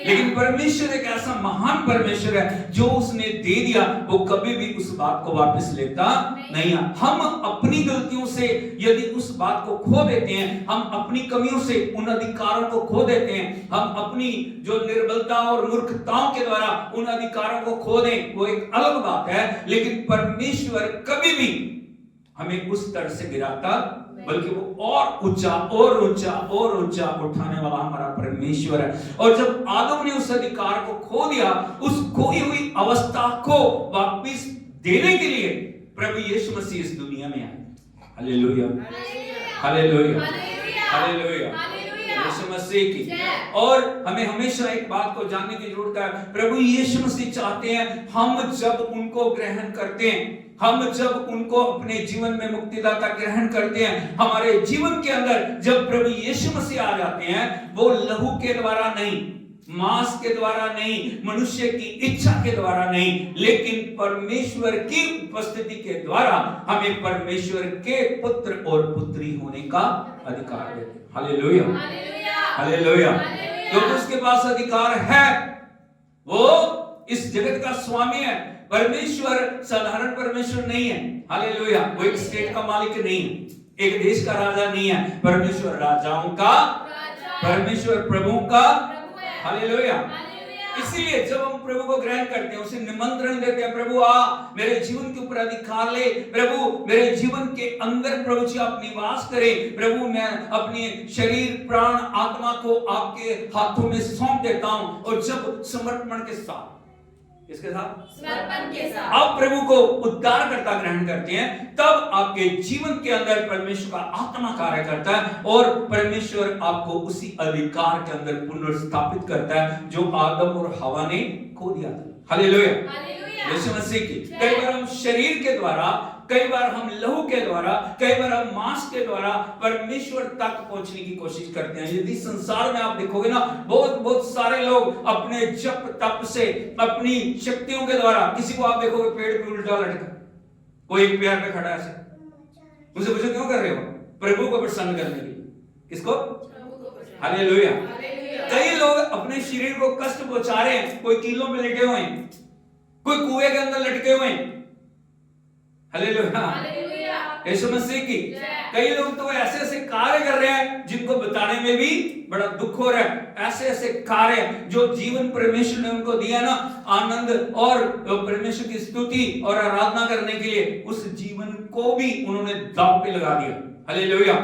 लेकिन परमेश्वर एक ऐसा महान परमेश्वर है, जो उसने दे दिया वो कभी भी उस बात को वापस लेता नहीं है। हम अपनी गलतियों से यदि उस बात को खो देते हैं, हम अपनी कमियों से उन अधिकारों को खो देते हैं, हम अपनी जो निर्बलता और मूर्खताओं के द्वारा उन अधिकारों को खो दें, वो एक अलग बात है। लेकिन परमेश्वर कभी भी हमें उस स्तर से गिराता, बल्कि वो और ऊंचा और ऊंचा और ऊंचा उठाने वाला हमारा परमेश्वर है। और जब आदम ने उस अधिकार को खो दिया, उस खोई हुई अवस्था को वापस देने के लिए प्रभु यीशु मसीह इस दुनिया में आए। Hallelujah, hallelujah, hallelujah, Yeshu Masih की। और हमें हमेशा एक बात को जानने की जरूरत है, प्रभु यीशु मसीह चाहते हैं हम जब उनको ग्रहण करते हैं, हम जब उनको अपने जीवन में मुक्तिदाता ग्रहण करते हैं, हमारे जीवन के अंदर जब प्रभु यीशु मसीह आ जाते हैं, वो लहू के द्वारा नहीं, मांस के द्वारा नहीं, मनुष्य की इच्छा के द्वारा नहीं, लेकिन परमेश्वर की उपस्थिति के द्वारा हमें परमेश्वर के पुत्र और पुत्री होने का अधिकार देते हैं। Hallelujah, hallelujah. क्योंकि उसके पास अधिकार है, वो इस जगत का स्वामी है। परमेश्वर साधारण परमेश्वर नहीं है। हालेलुया। वो एक स्टेट का मालिक नहीं है, एक देश का राजा नहीं है। परमेश्वर राजाओं का, परमेश्वर प्रभुओं का। हालेलुया। इसीलिए जब हम प्रभु को ग्रहण करते हैं, उसे निमंत्रण देते हैं, प्रभु आ मेरे जीवन के ऊपर अधिकार ले, प्रभु मेरे जीवन के अंदर प्रभु जी आप निवास करें, प्रभु मैं अपनी शरीर प्राण आत्मा को आपके हाथों में सौंप देता हूं। और जब समर्पण के साथ, किसके साथ? समर्पण के साथ आप प्रभु को उद्धारकर्ता ग्रहण करते हैं, तब आपके जीवन के अंदर परमेश्वर का आत्मा कार्य करता है और परमेश्वर आपको उसी अधिकार के अंदर पुनर्स्थापित करता है जो आदम और हवा ने खो दिया था। हालेलुया, यीशु मसीह की। कई बार हम शरीर के द्वारा, कई बार हम लहू के द्वारा, कई बार हम मांस के द्वारा परमेश्वर तक पहुंचने की कोशिश करते हैं। यदि संसार में आप देखोगे ना, बहुत सारे लोग अपने जप तप से, अपनी शक्तियों के द्वारा, किसी को आप देखोगे पेड़ पे उल्टा लटका, कोई एक पैर पे खड़ा है ऐसे, उनसे पूछो क्यों कर रहे हो? प्रभु को प्रसन्न करने के लिए। किसको? हालेलुया। कई लोग अपने शरीर को कष्ट पहुंचा रहे हैं, कोई कीलों में लेटे हुए हैं, कोई कुएं के अंदर लटके हुए हैं। हालेलुया, यीशु मसीह की। कई लोग तो ऐसे ऐसे कार्य कर रहे हैं जिनको बताने में भी बड़ा दुख हो रहा है। ऐसे ऐसे कार्य जो जीवन परमेश्वर ने उनको दिया ना, आनंद और परमेश्वर की स्तुति और आराधना करने के लिए, उस जीवन को भी उन्होंने दांव पे लगा दिया। हालेलुया,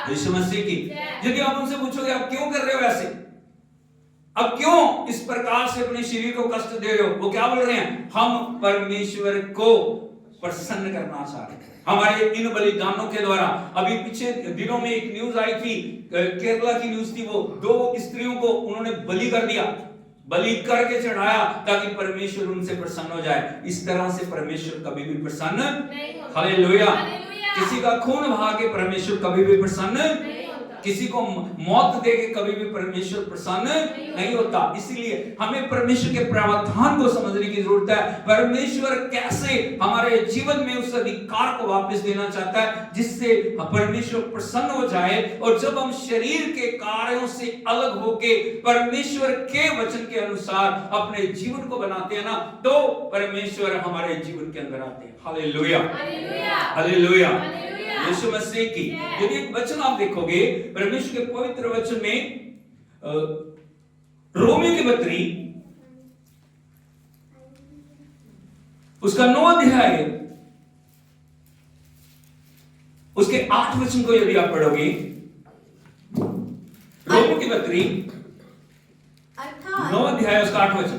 यीशु मसीह की। यदि आप उनसे पूछोगे आप क्यों कर रहे हो ऐसे, अब क्यों इस प्रकार से अपने शरीर को कष्ट दे रहे हो, वो क्या बोल रहे हैं, हम परमेश्वर को प्रसन्न करना चाह रहे हैं हमारे इन बलिदानों के द्वारा। अभी पीछे दिनों में एक न्यूज आई थी, केरला की न्यूज थी, वो 2 स्त्रियों को उन्होंने बलि कर दिया, बलि करके चढ़ाया ताकि परमेश्वर उनसे प्रसन्न हो जाए। इस तरह से परमेश्वर कभी भी प्रसन्न नहीं होता। हालेलुया। किसी का खून बहा के परमेश्वर कभी भी प्रसन्न नहीं होता। किसी को मौत दे के कभी भी परमेश्वर प्रसन्न नहीं होता। इसलिए हमें परमेश्वर के प्रावधान को समझने की जरूरत है। परमेश्वर कैसे हमारे जीवन में उस अधिकार को वापस देना चाहता है जिससे परमेश्वर प्रसन्न हो जाए। और जब हम शरीर के कार्यों से अलग होके परमेश्वर के वचन के अनुसार अपने जीवन को बनाते हैं ना, तो परमेश्वर हमारे जीवन के अंदर आते हैं। हालेलुया, हालेलुया, यीशु मसीह की। यदि एक वचन आप देखोगे परमेश्वर के पवित्र वचन में, रोमियो की पत्री उसका 9 अध्याय उसके 8 वचन को यदि आप पढ़ोगे, रोमियो की पत्री 9 अध्याय उसका 8 वचन,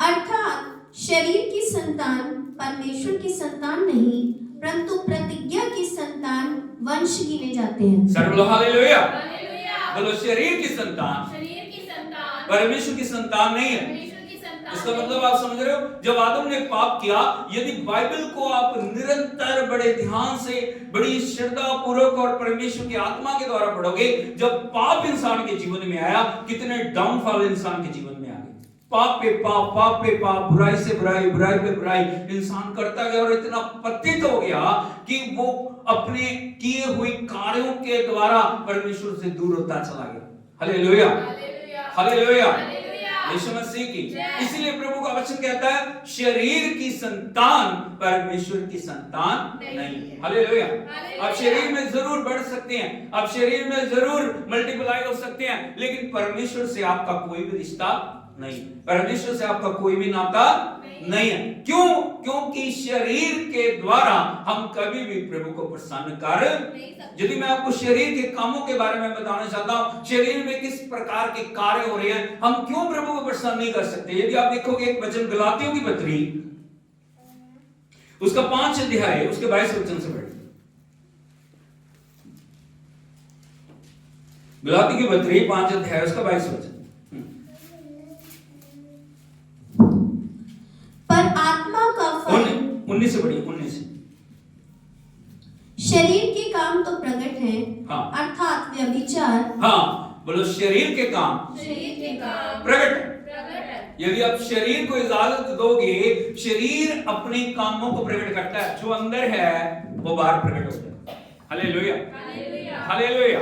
अर्थात शरीर की संतान परमेश्वर की संतान नहीं परंतु प्रतिज्ञा की संतान वंश गिने जाते हैं। सर बोलो हालेलुया। बोलो शरीर की संतान परमेश्वर की संतान नहीं है। इसका मतलब आप समझ रहे हो, जब आदम ने पाप किया, यदि बाइबल को आप निरंतर बड़े ध्यान से बड़ी श्रद्धा पूर्वक और परमेश्वर की आत्मा के द्वारा पढ़ोगे, जब पाप इंसान के जीवन में आया, कितने डाउनफॉल इंसान के जीवन में आ गए। पाप पे पाप, पाप पे पाप, बुराई से बुराई, बुराई पे बुराई इंसान करता गया और इतना पतित हो गया कि वो अपने किए हुए कार्यों के द्वारा परमेश्वर से दूर होता चला गया। हालेलुया, हालेलुया, यीशु मसीह की। इसलिए प्रभु का वचन कहता है शरीर की संतान परमेश्वर की संतान नहीं। हालेलुया। आप शरीर में जरूर बढ़ सकते हैं, आप शरीर में जरूर मल्टीप्लाई हो सकते हैं, लेकिन परमेश्वर से आपका कोई भी रिश्ता नहीं, परमेश्वर से आपका कोई भी नाता नहीं है। क्यों? क्योंकि शरीर के द्वारा हम कभी भी प्रभु को प्रसन्न कर नहीं सकते। यदि मैं आपको शरीर के कामों के बारे में बताना चाहता हूं, शरीर में किस प्रकार के कार्य हो रहे हैं, हम क्यों प्रभु को प्रसन्न नहीं कर सकते। यदि आप देखोगे एक वचन गलातियों की पत्री उसका 5 अध्याय उसके 22 वचन से पढ़िए। गलाती की पत्री 5 अध्याय उसका 22 वचन। पर आत्मा का फल 19 से पढ़िए, 19 से। शरीर के काम तो प्रकट हैं, हाँ। अर्थात व्यभिचार। हाँ, बोलो शरीर के काम प्रकट है। यदि आप शरीर को इजाजत दोगे, शरीर अपने कामों को प्रकट करता है, जो अंदर है वो बाहर प्रकट होता है। हालेलुया, हालेलुया,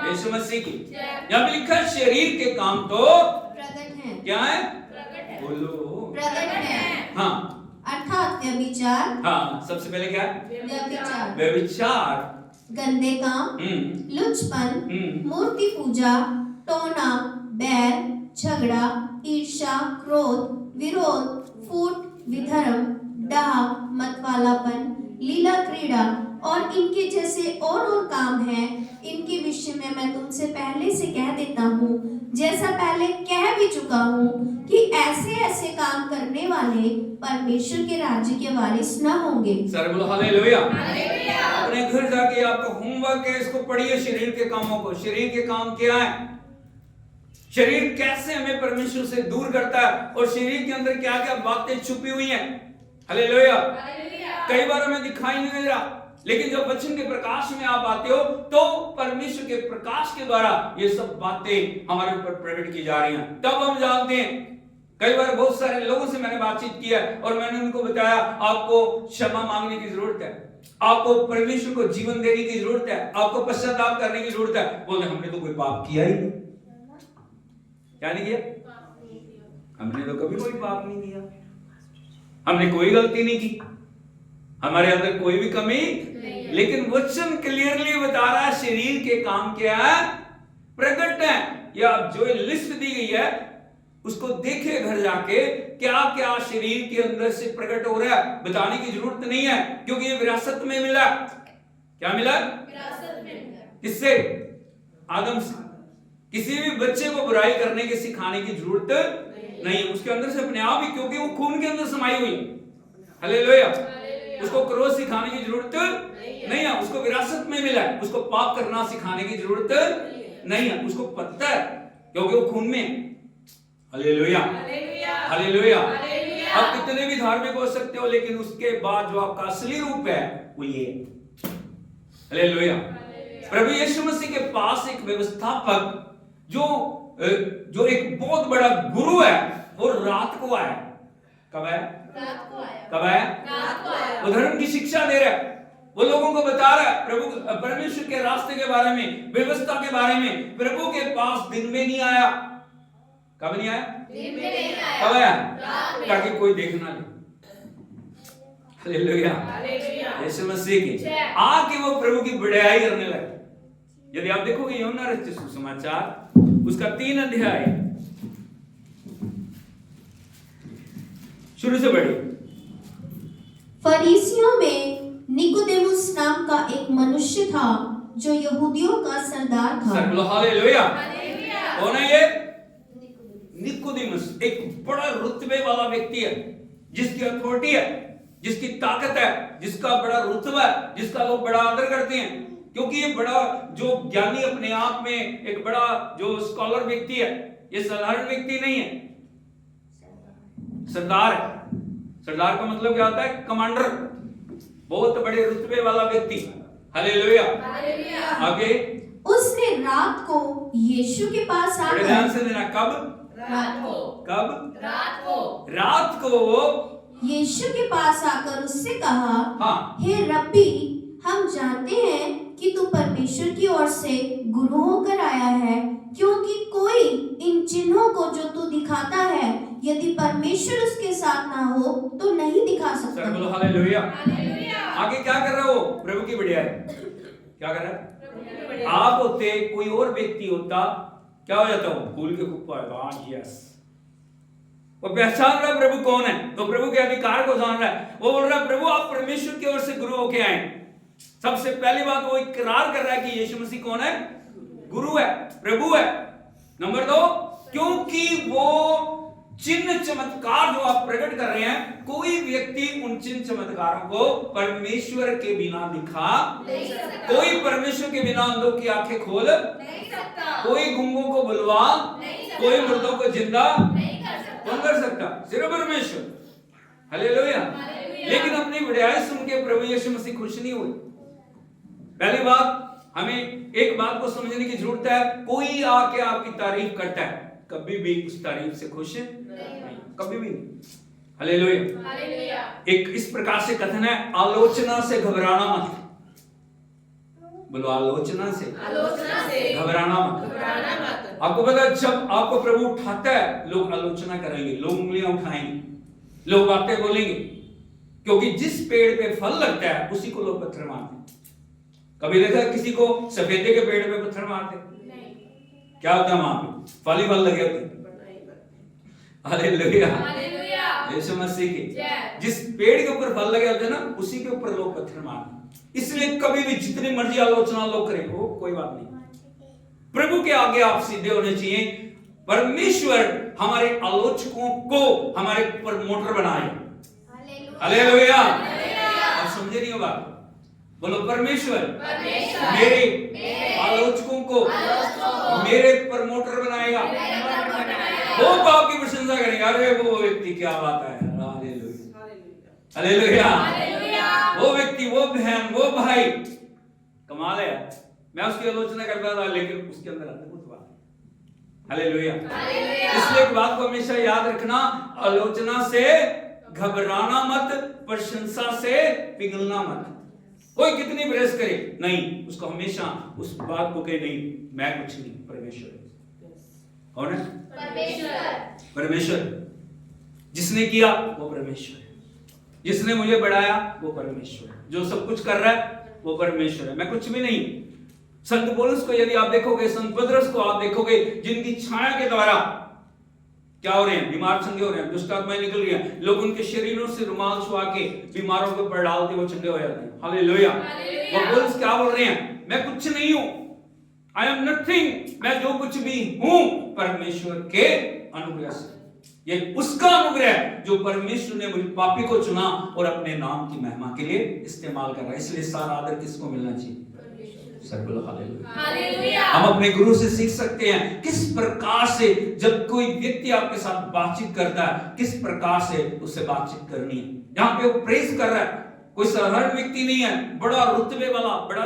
यीशु मसीह की। यहाँ पे लिखा है शरीर के काम तो प्रकट हैं। क्या है? बोलो प्रकट है। हाँ, अर्थात व्यभिचार। हाँ, सबसे पहले क्या? व्यभिचार, व्यभिचार, गंदे काम, लुचपन, मूर्ति पूजा, टोना, बैर, झगड़ा, ईर्ष्या, क्रोध, विरोध, फूट, विधर्म, डाह, मतवालापन, लीला क्रीड़ा और इनके जैसे और काम हैं। इनके विषय में मैं तुमसे पहले से कह देता हूँ, जैसा पहले कह भी चुका हूँ, कि ऐसे ऐसे काम करने वाले परमेश्वर के राज्य के वारिस न होंगे। सर बोलो हालेलुया। अपने घर जाके आपका होमवर्क है, इसको पढ़िए शरीर के कामों को। शरीर के काम क्या है? शरीर कैसे हमें परमेश्वर से दूर करता है और शरीर के अंदर क्या क्या बातें छुपी हुई हैं। हालेलुया। कई बार हमें दिखाई नहीं दे रहा, लेकिन जब वचन के प्रकाश में आप आते हो तो परमेश्वर के प्रकाश के द्वारा ये सब बातें हमारे ऊपर प्रकट की जा रही हैं। तब हम जानते हैं। कई बार बहुत सारे लोगों से मैंने बातचीत किया और मैंने उनको बताया आपको क्षमा मांगने की जरूरत है। आपको परमेश्वर को जीवन देने की जरूरत है, आपको पश्चाताप करने की जरूरत है। बोले हमने तो कोई पाप किया ही नहीं। क्या नहीं किया? हमने तो कभी कोई पाप नहीं किया, हमने कोई गलती नहीं की, हमारे अंदर कोई भी कमी नहीं। लेकिन वचन क्लियरली बता रहा है शरीर के काम क्या है, प्रकट है। या जो लिस्ट दी गई है उसको देखे घर जाके, क्या क्या शरीर के अंदर से प्रकट हो रहा है। बताने की जरूरत नहीं है, क्योंकि ये विरासत में मिला। क्या मिला? विरासत में। किससे? आदम से। किसी भी बच्चे को बुराई करने के सिखाने की जरूरत नहीं है, उसके अंदर से अपने आप ही, क्योंकि वो खून के अंदर समाई हुई। हालेलुया। उसको क्रोध सिखाने की जरूरत नहीं है, उसको विरासत में मिला है। उसको पाप करना सिखाने की जरूरत नहीं है, उसको पता है, क्योंकि वो खून में। Hallelujah, hallelujah. आप कितने भी धार्मिक हो सकते हो, लेकिन उसके बाद जो आपका असली रूप है वो ये। हालेलुया। प्रभु यीशु मसीह के पास एक व्यवस्थापक जो एक बहुत बड़ा गुरु है, वो रात को आया। कब आया? रात को आया। कब आया? रात को आया। वो धर्म की शिक्षा दे रहा है, वो लोगों को बता रहा है प्रभु परमेश्वर के रास्ते के बारे में, व्यवस्था के बारे में। प्रभु के पास दिन में नहीं आया। कब नहीं आया? दिन में नहीं आया। कब आया? रात में। ताकि कोई देखना नहीं। हालेलुया, यीशु मसीह की आके वो प्रभु की बड़ाई करने लगे। यदि आप देखोगे यूहन्ना रचित सुसमाचार उसका 3 अध्याय, शुरू से पढ़िए। फरीसियों में निकोदेमुस नाम का एक मनुष्य था जो यहूदियों का सरदार था। सब बोलो हालेलुया। कौन है ये? निकोदेमुस। एक बड़ा रुतबे वाला व्यक्ति है, जिसकी अथॉरिटी है, जिसकी ताकत है, जिसका बड़ा रुतबा है, जिसका लोग बड़ा आदर करते हैं, क्योंकि ये बड़ा जो ज्ञानी अपने आप में एक बड़ा जो स्कॉलर व्यक्ति है, ये साधारण व्यक्ति नहीं है, सरदार है। सरदार का मतलब क्या होता है? कमांडर, बहुत बड़े रुतबे वाला व्यक्ति। हालेलुया। आगे उसने रात को यीशु के पास बड़े ध्यान आकर, से देना, कब? रात को, कब? रात को, रात को यीशु के पास आकर उससे कहा, हाँ, हे रब्बी, हम जानते हैं कि तू परमेश्वर की ओर से गुरु होकर आया है, क्योंकि कोई इन चिन्हों को जो तू दिखाता है, यदि परमेश्वर उसके साथ ना हो तो नहीं दिखा सकता। बोलो हालेलुया। आगे क्या कर रहा हो? प्रभु की बढ़िया है। क्या कर रहा है? आप होते, कोई और व्यक्ति होता, क्या हो जाता हूं? फूल के ऊपर। यस, वो पहचान रहा है प्रभु कौन है, तो प्रभु के अधिकार को जान रहा है। वो बोल रहा है प्रभु आप परमेश्वर की ओर से गुरु होके आए। सबसे पहली बात वो इकरार कर रहा है कि यीशु मसीह कौन है? गुरु है, प्रभु है। नंबर 2, क्योंकि वो चिन्ह चमत्कार जो आप प्रकट कर रहे हैं, कोई व्यक्ति उन चिन्ह चमत्कारों को परमेश्वर के बिना दिखा नहीं सकता। कोई परमेश्वर के बिना अंधों की आंखें खोल नहीं सकता, कोई गूंगों को बुलवा नहीं सकता, कोई मुर्दों को जिंदा नहीं कर सकता, सिर्फ परमेश्वर। हालेलुया। लेकिन अपनी बढ़ाई सुन के प्रभु यीशु मसीह खुश नहीं हुए। पहली बात, हमें एक बात को समझने की जरूरत है, कोई आके आपकी तारीफ करता है, कभी भी उस तारीफ से खुश नहीं, कभी भी नहीं। हालेलुया। एक इस प्रकार से कथन है, आलोचना से घबराना मत। बोलो आलोचना से घबराना मत। आपको पता है जब आपको प्रभु उठाता है, लोग आलोचना करेंगे, लोग उंगलियां उठाएंगे, लोग बातें बोलेंगे, क्योंकि जिस पेड़ पे फल लगता है उसी को लोग पत्थर मारते हैं। कभी देखा किसी को सफेदे के पेड़ पे पत्थर मारते? क्या होता है? वहां पे फल ही फल लगे होते। हालेलुया, यीशु मसीह की जिस पेड़ के ऊपर फल लगे होते हैं ना, उसी के ऊपर लोग पत्थर मारते। इसलिए कभी भी जितनी मर्जी आलोचना लोग करें, वो कोई बात नहीं, प्रभु के आगे आप सीधे होने चाहिए। परमेश्वर हमारे आलोचकों को हमारे प्रमोटर बनाए। हालेलुया। आप समझे नहीं होगा? बोलो परमेश्वर मेरे आलोचकों को मेरे प्रमोटर बनाएगा। वो बाप की प्रशंसा करेंगे, अरे वो व्यक्ति क्या बात है। हालेलुया। वो व्यक्ति, वो बहन, वो भाई कमाल है। मैं उसकी आलोचना करता था, लेकिन उसके अंदर अद्भुत बात है। हालेलुया। इसलिए एक बात को हमेशा याद रखना, आलोचना से घबराना मत, प्रशंसा से पिघलना मत। कोई कितनी बहस करे, नहीं, उसको हमेशा उस बात को कहे, नहीं मैं कुछ नहीं, परमेश्वर है। कौन है? परमेश्वर। जिसने किया वो परमेश्वर है, जिसने मुझे बढ़ाया वो परमेश्वर है, जो सब कुछ कर रहा है वो परमेश्वर है, मैं कुछ भी नहीं। संत पौलुस को यदि आप देखोगे, संत पतरस को आप देखोगे, जिनकी छाया के द्वारा क्या हो रहे हैं? बीमार चंगे हो रहे हैं, दुष्ट आत्माएं निकल रही हैं, लोग उनके शरीरों से रुमाल छुआ के बीमारों के ऊपर डालते वो चंगे हो जाते हैं। हालेलुया। और पौलुस क्या बोल रहे हैं? मैं कुछ नहीं हूं, आई एम नथिंग, मैं जो कुछ भी हूं परमेश्वर के अनुग्रह से। ये उसका अनुग्रह है जो परमेश्वर ने मुझे पापी को चुना और अपने नाम की महिमा के लिए इस्तेमाल कर रहा है। इसलिए सारा आदर किसको मिलना चाहिए? हालेलुया। हम अपने गुरु से सीख सकते हैं किस प्रकार से जब कोई व्यक्ति आपके साथ बातचीत करता है, किस प्रकार से उससे बातचीत करनी है। यहाँ पे वो प्रेज कर रहा है, कोई साधारण व्यक्ति नहीं है, बड़ा रुतबे वाला, बड़ा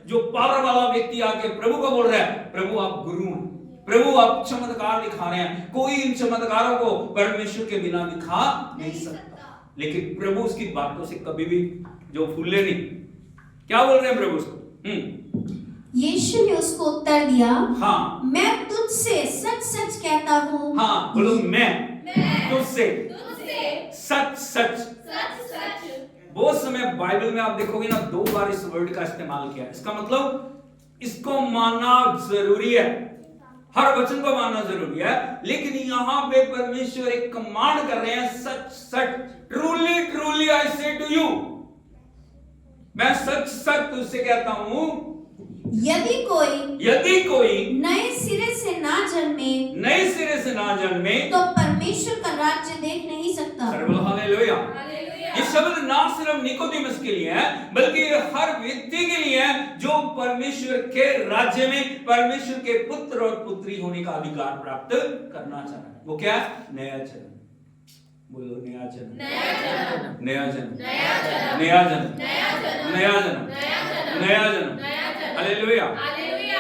जो पावर वाला व्यक्ति आके प्रभु को बोल रहा है, प्रभु आप गुरु हैं, प्रभु आप चमत्कार दिखा रहे हैं, कोई इन चमत्कारों को परमेश्वर के बिना दिखा नहीं सकता। लेकिन प्रभु उसकी बातों से कभी भी जो फूले नहीं। क्या बोल रहे हैं प्रभु उसको? यीशु ने उसको उत्तर दिया, हाँ, मैं तुझसे सच सच कहता हूँ। हाँ बोलो, मैं तुझसे सच सच। बहुत समय बाइबल में आप देखोगे ना, 2 बार इस वर्ड का इस्तेमाल किया। इसका मतलब इसको मानना जरूरी है, हर वचन को मानना जरूरी है, लेकिन यहाँ पे परमेश्वर एक कमांड कर रहे हैं, सच सच, ट्रूली ट्रूली आई से टू यू, मैं सच सच तुझसे कहता हूं, यदि कोई नए सिरे से ना जन्मे तो परमेश्वर का राज्य देख नहीं सकता। हालेलुया। ये शब्द ना सिर्फ निकोदेमुस के लिए है, बल्कि हर व्यक्ति के लिए है जो परमेश्वर के राज्य में परमेश्वर के पुत्र और पुत्री होने का अधिकार प्राप्त करना चाह रहा है। वो क्या है? नया जन्म। बोलो, नया जन्म, नया जन्म, नया जन्म, नया जन्म, नया जन्म, नया जन्म। हालेलुया।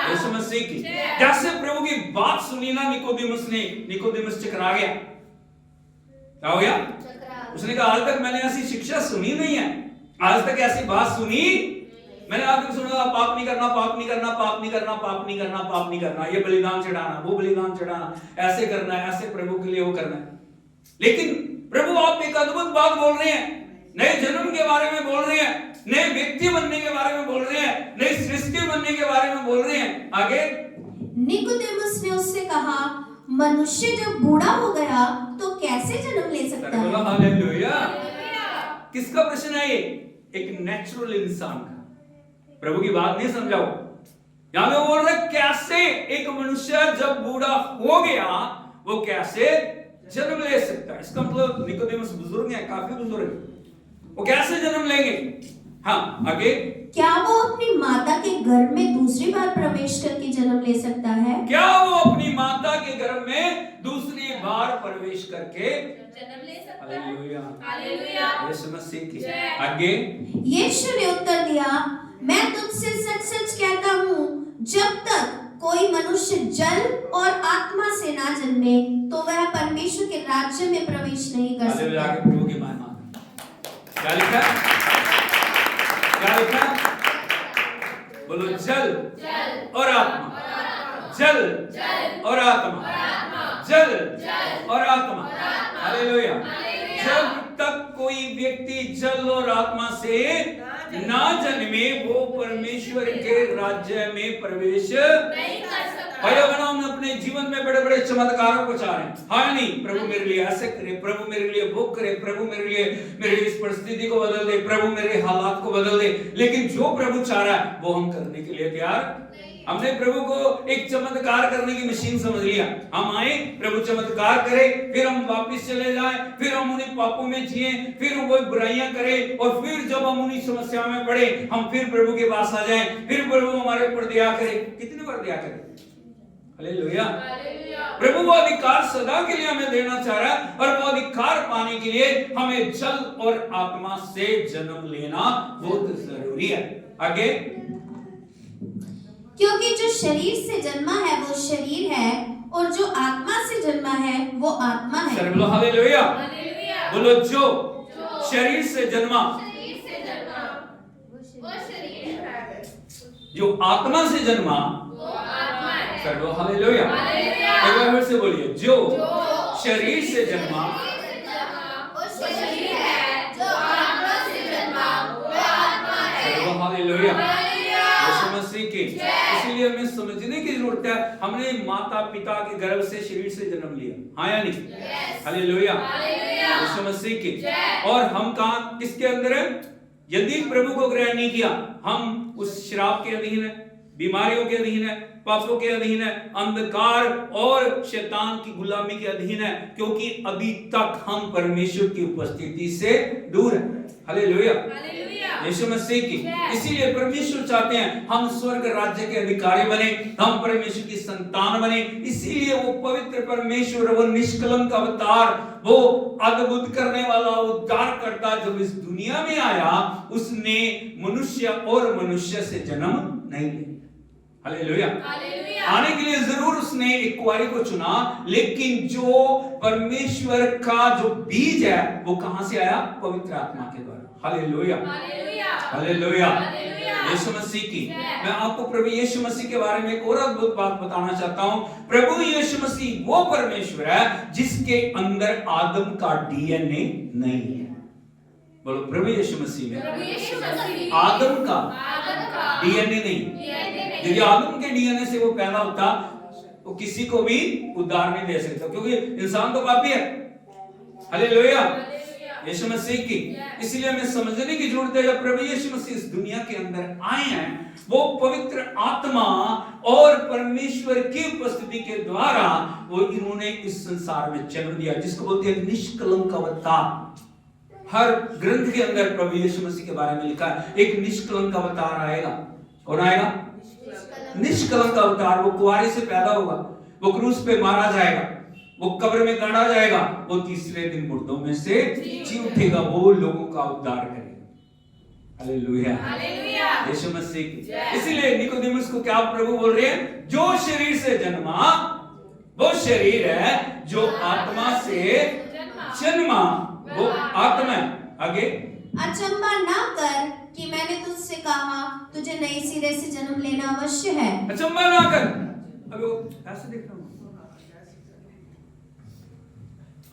यीशु मसीह की जैसे प्रभु की बात सुनी ना निकोदेमुस ने, निकोदेमुस चकरा गया। क्या हो गया? उसने कहा आज तक मैंने ऐसी शिक्षा सुनी नहीं है, आज तक ऐसी बात सुनी मैंने आज तक सुना पाप नहीं करना, पाप नहीं करना, पाप नहीं करना, पाप नहीं करना, पाप नहीं करना, ये बलिदान चढ़ाना, वो बलिदान चढ़ाना, ऐसे करना है, ऐसे प्रभु के लिए वो करना है। लेकिन प्रभु आप एक अद्भुत बात बोल रहे हैं, नए जन्म के बारे में बोल रहे हैं, नए व्यक्ति बनने के बारे में बोल रहे हैं, नई सृष्टि बनने के बारे में बोल रहे हैं। आगे निकोदेमुस ने उससे कहा, मनुष्य जब बूढ़ा हो गया तो कैसे जन्म ले सकता है? हालेलुया। किसका प्रश्न है ये? एक नेचुरल इंसान का। प्रभु की बात नहीं समझाओ, यहां पे बोल रहे कैसे एक मनुष्य जब बूढ़ा हो गया वो कैसे जन्म ले सकता है। इसका मतलब निकोदेमुस बुजुर्ग है, काफी बुजुर्ग है, वो कैसे जन्म लेंगे? हाँ आगे, क्या वो अपनी माता के गर्भ में दूसरी बार प्रवेश करके जन्म ले सकता है? क्या वो अपनी माता के गर्भ में दूसरी बार प्रवेश करके जन्म ले सकता है? Hallelujah, hallelujah. यीशु मसीह की। आगे, यीशु ने उत्तर दिया, मैं तुझसे सच सच कहता हूँ, जब तक कोई मनुष्य जल और आत्मा से ना जन्मे तो वह परमेश्वर के राज्य में प्रवेश नहीं कर हालेलुया। सकता। आगे प्रभु की महिमा। क्या लिखा? क्या लिखा? बोलो, जल और आत्मा, जल और आत्मा, जल और आत्मा। हालेलुया। जब तक कोई व्यक्ति जल और आत्मा से ना जन्मे वो परमेश्वर के राज्य में प्रवेश नहीं कर सकता। भाई बहनों, हम अपने जीवन में बड़े बड़े चमत्कारों को चाह रहे हैं। हाँ नहीं, प्रभु मेरे लिए ऐसे करे, प्रभु मेरे लिए वो करे, प्रभु मेरे लिए मेरी इस परिस्थिति को बदल दे, प्रभु मेरे हालात को बदल दे। लेकिन जो प्रभु चाह रहा है वो हम करने के लिए तैयार। हमने प्रभु को एक चमत्कार करने की मशीन समझ लिया। हम आए, प्रभु चमत्कार करे, फिर हम वापस चले जाएं, फिर हम उन्हीं पापों में जिए, फिर वो बुराइयां करें, और फिर जब हम उन्हीं समस्याओं में पड़े हम फिर प्रभु के पास आ जाएं, फिर प्रभु हमारे ऊपर दया करे। कितनी बार दया करे? हालेलुया। प्रभु वो अधिकार सदा के लिए हमें देना चाह रहा है, और वो अधिकार पाने के लिए हमें जल और आत्मा से जन्म लेना बहुत जरूरी है। आगे, क्योंकि जो शरीर से जन्मा है वो शरीर है, और जो आत्मा से जन्मा है वो आत्मा है। बोलो हालेलुया। बोलो, जो शरीर से जन्मा वो शरीर है, जो आत्मा से जन्मा, वो आत्मा है। कर दो हालेलुया। हालेलुया। एक बार फिर से बोलिए, जो शरीर से जन्मा, वो शरीर है, जो आत्मा से जन्मा, वो आत्मा है। कर दो हालेलुया। हालेलुया। यीशु मसीह की। इसलिए हमें समझने की जरूरत है, हमने माता पिता के गर्भ से शरीर से जन्म लिया, हाँ या नहीं? हालेलुया। हालेलुया। यीशु मसीह की। और हम कहाँ, किसके अंदर है? यदि प्रभु को ग्रहण नहीं किया, हम उस श्राप के अधीन है, बीमारियों के अधीन है, पापों के अधीन है, अंधकार और शैतान की गुलामी के अधीन है, क्योंकि अभी तक हम परमेश्वर की उपस्थिति से दूर हैं। हालेलुया। हालेलुया। यीशु मसीह की। इसीलिए परमेश्वर चाहते हैं हम स्वर्ग राज्य के अधिकारी बने, हम परमेश्वर की संतान बने। इसीलिए वो पवित्र परमेश्वर, वो निष्कलंक अवतार, वो अद्भुत करने वाला उद्धारकर्ता जब इस दुनिया में आया, उसने मनुष्य और मनुष्य से जन्म नहीं लिया। हालेलुया। हालेलुया। आने के लिए जरूर उसने एक कुंवारी को चुना, लेकिन जो परमेश्वर का जो बीज है वो कहां से आया? पवित्र आत्मा के द्वारा। Hallelujah. Hallelujah. Hallelujah. Hallelujah. Yeshu Masih की। मैं आपको प्रभु यीशु मसीह के बारे में एक और अद्भुत बात बताना चाहता हूं। प्रभु यीशु मसीह वो परमेश्वर है जिसके अंदर आदम का डीएनए नहीं है। बोलो, प्रभु यीशु मसीह में प्रभु यीशु मसीह आदम का का डीएनए नहीं। डीएनए नहीं। यदि आदम के डीएनए से वो पैदा होता तो किसी को भी उद्धार नहीं दे सकता, क्योंकि इंसान तो पापी है। हालेलुया। यीशु मसीह की। इसलिए हमें समझने की जरूरत है, जब प्रभु यीशु मसीह इस दुनिया के अंदर आए हैं, वो पवित्र आत्मा और परमेश्वर की उपस्थिति के द्वारा वो इन्होंने इस संसार में जन्म दिया, जिसको बोलते हैं निष्कलंक अवतार। हर ग्रंथ के अंदर प्रभु यीशु मसीह के बारे में लिखा है, एक निष्कलंक अवतार आएगा। कौन आएगा? निष्कलंक अवतार। वो कुंवारी से पैदा होगा, वो क्रूस पे मारा जाएगा, वो कब्र में गाड़ा जाएगा, वो तीसरे दिन मुर्दों में से जी उठेगा, वो लोगों का उद्धार करेगा। हालेलुया। हालेलुया। यीशु मसीह की। इसीलिए निकोदेमुस को क्या प्रभु बोल रहे हैं? जो शरीर से जन्मा वो शरीर है, जो आत्मा से जन्मा वो आत्मा है। आगे, अचंबा ना कर कि मैंने तुझसे कहा तुझे नए सिरे से जन्म लेना अवश्य है। अचंबा ना कर। अब वो ऐसे देख रहा हूं,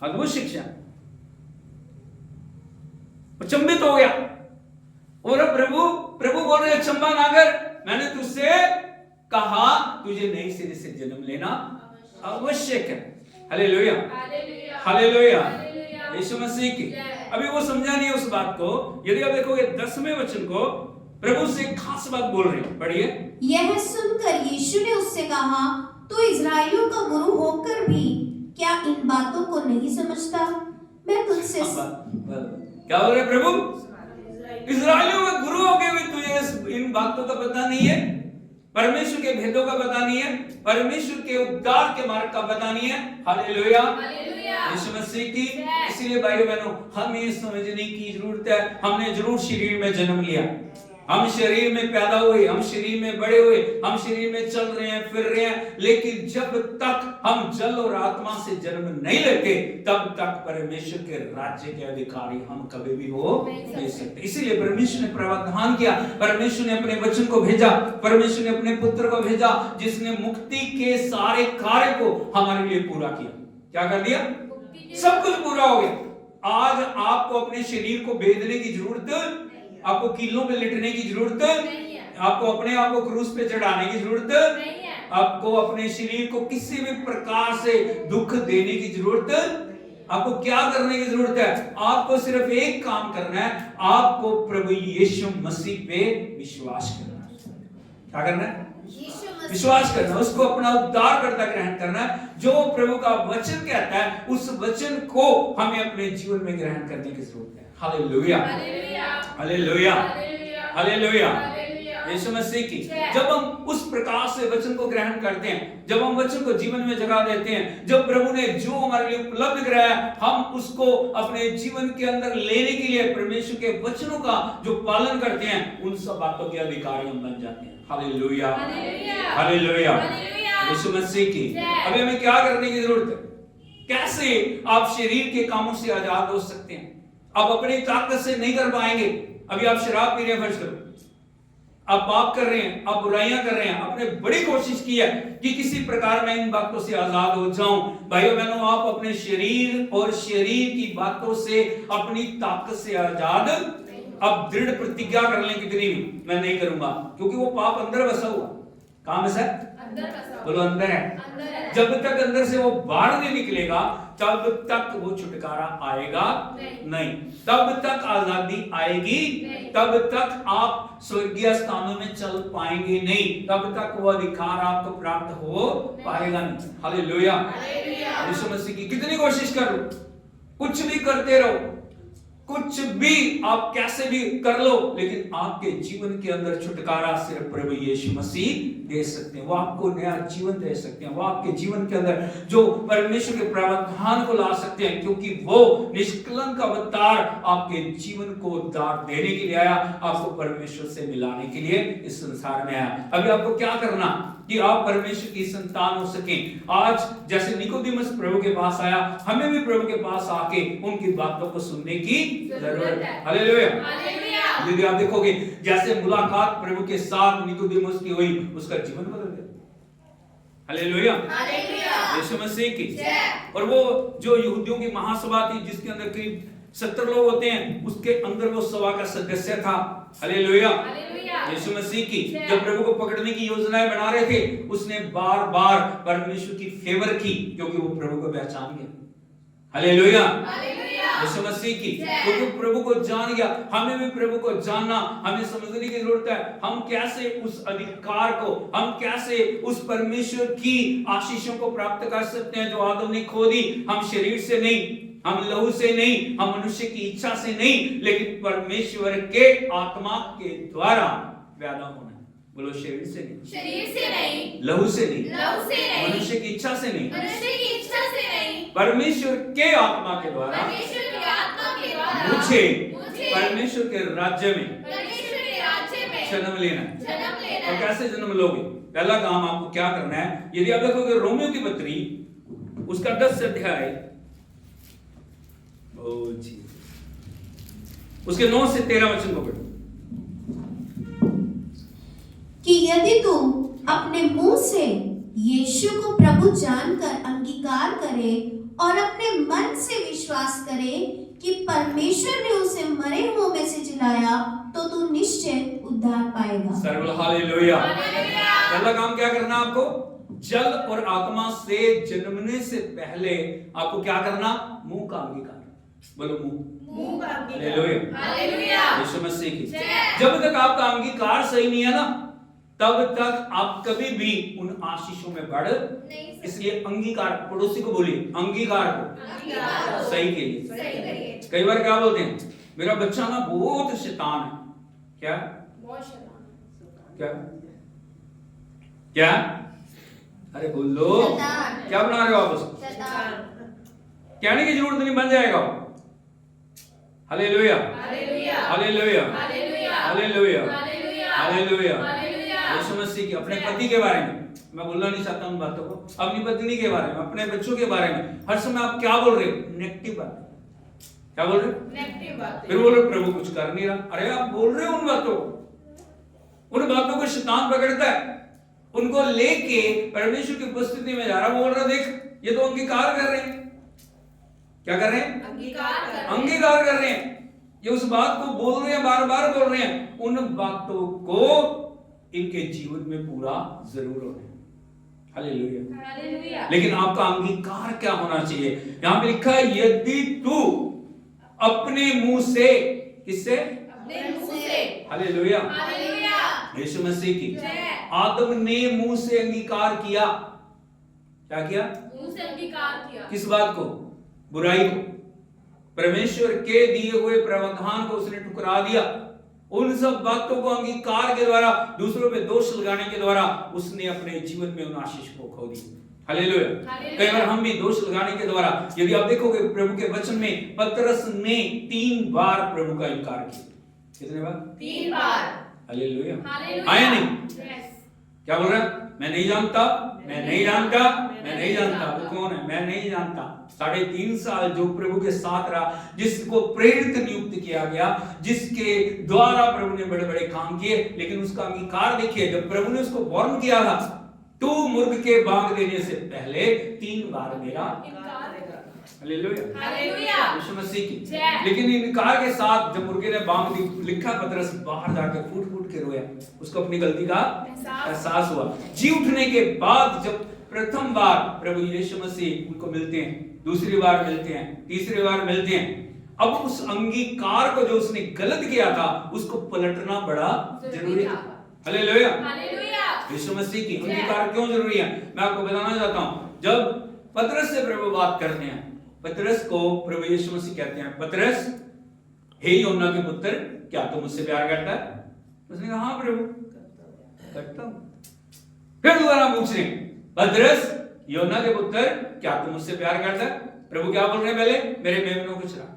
अद्भुत शिक्षा। अचंबित हो गया और प्रभु बोल रहे अचंबा ना कर, मैंने तुझसे कहा तुझे नए सिरे से जन्म लेना आवश्यक है। Hallelujah. Hallelujah. Hallelujah. Hallelujah. Yeshu Masih की। अभी वो समझा नहीं उस बात को। यदि आप देखोगे 10वें वचन को, प्रभु से खास बात बोल रहे हैं, पढ़िए। यह सुनकर यीशु ने उससे कहा, तू इजराइलियों का गुरु होकर भी क्या इन बातों को नहीं समझता? मैं तुझसे क्या बोल रहे प्रभु? इजराइलियों के गुरु होके भी तुझे इन बातों का पता नहीं है, परमेश्वर के भेदों का पता नहीं है, परमेश्वर के उद्धार के मार्ग का पता नहीं है। हालेलुया। हालेलुया। यीशु मसीह की। इसीलिए भाइयों बहनों, हमें समझने की जरूरत है, हमने जरूर शरीर में जन्म लिया, हम शरीर में पैदा हुए, हम शरीर में बड़े हुए, हम शरीर में चल रहे हैं, फिर रहे हैं, लेकिन जब तक हम जल और आत्मा से जन्म नहीं लेते, तब तक परमेश्वर के राज्य के अधिकारी हम कभी भी हो नहीं सकते। इसीलिए परमेश्वर ने प्रावधान किया, परमेश्वर ने अपने वचन को भेजा, परमेश्वर ने अपने पुत्र को भेजा, जिसने मुक्ति के सारे कार्य को हमारे लिए पूरा किया। क्या कर दिया? सब कुछ पूरा हो गया। आज आपको अपने शरीर को बेचने की जरूरत, आपको कीलों पे लिटने की जरूरत नहीं है, आपको अपने आप को क्रूस पे चढ़ाने की जरूरत नहीं है, आपको अपने शरीर को किसी भी प्रकार से दुख देने की जरूरत, आपको क्या करने की जरूरत है? आपको सिर्फ एक काम करना है, आपको प्रभु यीशु मसीह पे विश्वास करना है। क्या करना है? विश्वास करना, उसको अपना उद्धार करता ग्रहण करना है। जो प्रभु का वचन कहता है, उस वचन को हमें अपने जीवन में ग्रहण करने की जरूरत है। Hallelujah. Hallelujah. Hallelujah. Hallelujah. Hallelujah. Yeshu Masih की। जब हम उस प्रकार से वचन को ग्रहण करते हैं, जब हम वचन को जीवन में जगा देते हैं, जब प्रभु ने जो हमारे लिए उपलब्ध कराया, हम उसको अपने जीवन के अंदर लेने के लिए परमेश्वर के वचनों का जो पालन करते हैं, उन सब बातों के अधिकारी हम बन जाते हैं। हालेलुया। हालेलुया। यीशु मसीह की। अभी हमें क्या करने की जरूरत है? कैसे आप शरीर के कामों से आजाद हो सकते हैं? आप अपनी ताकत से नहीं कर पाएंगे। अभी आप शराब पी रहे हैं, फर्ज करो, आप पाप कर रहे हैं, आप बुराइयां कर रहे हैं, आपने बड़ी कोशिश की है कि किसी प्रकार मैं इन बातों से आजाद हो जाऊं। भाइयों बहनों, आप अपने शरीर और शरीर की बातों से, अपनी ताकत से आजाद अब दृढ़ प्रतिज्ञा कर लें कितनी भी, मैं नहीं करूंगा, क्योंकि वो पाप अंदर बसा हुआ। कहां बसा है? अंदर बसा बोलो अंदर है। अंदर है। जब तक अंदर से वो बाहर नहीं निकलेगा तब तक वो छुटकारा आएगा नहीं। तब तक आजादी आएगी नहीं। तब तक आप स्वर्गीय स्थानों में चल पाएंगे नहीं। तब तक वो अधिकार आपको प्राप्त हो पाएगा नहीं। हालेलुया। हालेलुया। यीशु मसीह की कितनी कोशिश करो, कुछ भी करते रहो, कुछ भी आप कैसे भी कर लो, लेकिन आपके जीवन के अंदर छुटकारा सिर्फ प्रभु यीशु मसीह दे सकते हैं। वो आपको नया जीवन दे सकते हैं। वो आपके जीवन के अंदर जो परमेश्वर के प्रावधान को ला सकते हैं, क्योंकि वो निष्कलंक अवतार आपके जीवन को उद्धार देने के लिए आया, आपको परमेश्वर से मिलाने के लिए इस संसार में आया। अभी आपको क्या करना कि आप परमेश्वर की संतान हो सकें। आज जैसे निकोदेमुस प्रभु के पास आया, हमें भी प्रभु के पास आके उनकी बातों को सुनने की जरूरत है। हालेलुया। हालेलुया। यदि आप देखोगे जैसे मुलाकात प्रभु के साथ निकोदेमुस की हुई, उसका जीवन बदल गया। हालेलुया। हालेलुया। यीशु मसीह की। और वो जो यहूदियों की महासभा थी, जिसके अंदर करीब 70 लोग होते हैं, उसके अंदर वो सभा का सदस्य था। हालेलुया। यीशु मसीह की जब प्रभु को पकड़ने की योजनाएं बना रहे थे, उसने बार बार परमेश्वर की फेवर की, क्योंकि वो प्रभु को पहचान गया। हालेलुया। यीशु मसीह की, क्योंकि प्रभु को जान गया। हमें भी प्रभु को जानना, हमें समझने की जरूरत है। हम कैसे उस अधिकार को, हम कैसे उस परमेश्वर की आशीषों को प्राप्त कर सकते हैं जो आदम ने खो दी। हम शरीर से नहीं, हम लहू से नहीं, हम मनुष्य की इच्छा से नहीं, लेकिन परमेश्वर के आत्मा के द्वारा पैदा होना है। बोलो शरीर से नहीं, शरीर से नहीं, लहू से नहीं, लहू से नहीं, मनुष्य की इच्छा से नहीं, मनुष्य की इच्छा से नहीं, परमेश्वर के आत्मा के द्वारा परमेश्वर की आत्मा के द्वारा मुझे परमेश्वर के राज्य में, परमेश्वर के राज्य में जन्म लेना है। जन्म लेना और है। कैसे जन्म लोगे? पहला काम आपको क्या करना है, यदि आप देखोगे रोमियो की पत्री उसका 10 अध्याय, उसके 9 से 13 वचन को पढ़ो कि यदि तुम अपने मुंह से यीशु को प्रभु जानकर अंगीकार करे और अपने मन से विश्वास करे कि परमेश्वर ने उसे मरे हुओं में से जिलाया, तो तू निश्चय उद्धार पाएगा। सर्व हालेलुया। हालेलुया। पहला काम क्या करना आपको? जल और आत्मा से जन्मने से पहले आपको क्या करना? मुंह का अंगीकार। बोलो मुंह का हालेलुया। हालेलुया। यीशु मसीह की। जब तक आपका अंगीकार सही नहीं है ना, तब तक आप कभी भी उन आशीषों में बढ़ नहीं। इसलिए अंगीकार, पड़ोसी को बोलिए अंगीकार को सही के लिए। कई बार क्या बोलते हैं, मेरा बच्चा ना बहुत शैतान है। क्या क्या क्या? अरे बोलो, क्या बना रहे हो आप उसको? कहने की जरूरत नहीं, बन जाएगा। Hallelujah. Hallelujah. Hallelujah. Hallelujah. Hallelujah. Hallelujah. Hallelujah. Yeshu Masih की अपने पति के बारे में मैं बोलना नहीं चाहता उन बातों को, अपनी पत्नी के बारे में, अपने बच्चों के बारे में हर समय आप क्या बोल रहे हो? नेगेटिव बात। क्या बोल रहे हो? नेगेटिव बातें। फिर बोल रहे प्रभु कुछ कर नहीं रहा। अरे आप बोल रहे हो उन बातों को शैतान पकड़ता है, उनको लेके परमेश्वर की उपस्थिति में जा रहा, बोल रहा देख ये तो अंगीकार कर रहे हैं। क्या कर रहे हैं? अंगीकार कर रहे हैं। ये उस बात को बोल रहे हैं, बार बार बोल रहे हैं। उन बातों को इनके जीवन में पूरा जरूर होना है। हालेलुया। हालेलुया। लेकिन आपका अंगीकार क्या होना चाहिए? यहां पे लिखा है यदि तू अपने मुंह से, किससे? अपने मुंह से। हालेलुया। हालेलुया। यीशु मसीह की। आदम ने मुंह से अंगीकार किया। क्या किया? मुंह से अंगीकार किया। किस बात को? बुराई को। परमेश्वर के दिए हुए प्रावधान को उसने ठुकरा दिया। उन सब बातों को अंगीकार के द्वारा, दूसरों पे दोष लगाने के द्वारा उसने अपने जीवन में उन आशीष को खो दी। हालेलुया। कई बार हम भी दोष लगाने के द्वारा, यदि आप देखोगे प्रभु के वचन में पतरस ने 3 बार प्रभु का इनकार किया। कितने बार? 3 बार। हालेलुया। हालेलुया। आया नहीं? क्या बोल रहा है? मैं नहीं जानता, मैं नहीं जानता, मैं नहीं जानता। वो कौन है? मैं नहीं जानता। 3.5 साल जो प्रभु के साथ रहा, जिसको प्रेरित नियुक्त किया गया, जिसके द्वारा प्रभु ने बड़े बड़े काम किए, लेकिन उसका अंगीकार देखिए। जब प्रभु ने उसको वार्न किया था, तू मुर्ग के बांग देने से पहले 3 बार मेरा हालेलुया यीशु मसीह की। लेकिन इनकार के साथ जब मुर्गे ने बांग दी, लिखा पतरस बाहर जाकर फूट फूट के रोया। उसको अपनी गलती का एहसास हुआ। जी उठने के बाद जब प्रथम बार प्रभु यीशु मसीह उनको मिलते हैं, दूसरी बार मिलते हैं, तीसरी बार मिलते हैं, अब उस अंगीकार को जो उसने गलत किया था उसको पलटना बड़ा जरूरी था। हालेलुया यीशु मसीह की अंगीकार क्यों जरूरी है मैं आपको बताना चाहता हूं। जब पतरस से प्रभु बात करते हैं, पतरस को प्रभु यीशु मसीह कहते हैं, पतरस हे योना के पुत्र, क्या तू मुझसे प्यार करता है? उसने कहा हाँ प्रभु करता हूं। फिर दोबारा पूछ रहे, पतरस योना के पुत्र, क्या तू मुझसे प्यार करता है? प्रभु क्या बोल रहे हैं? पहले मेरे मेमनों को चरा।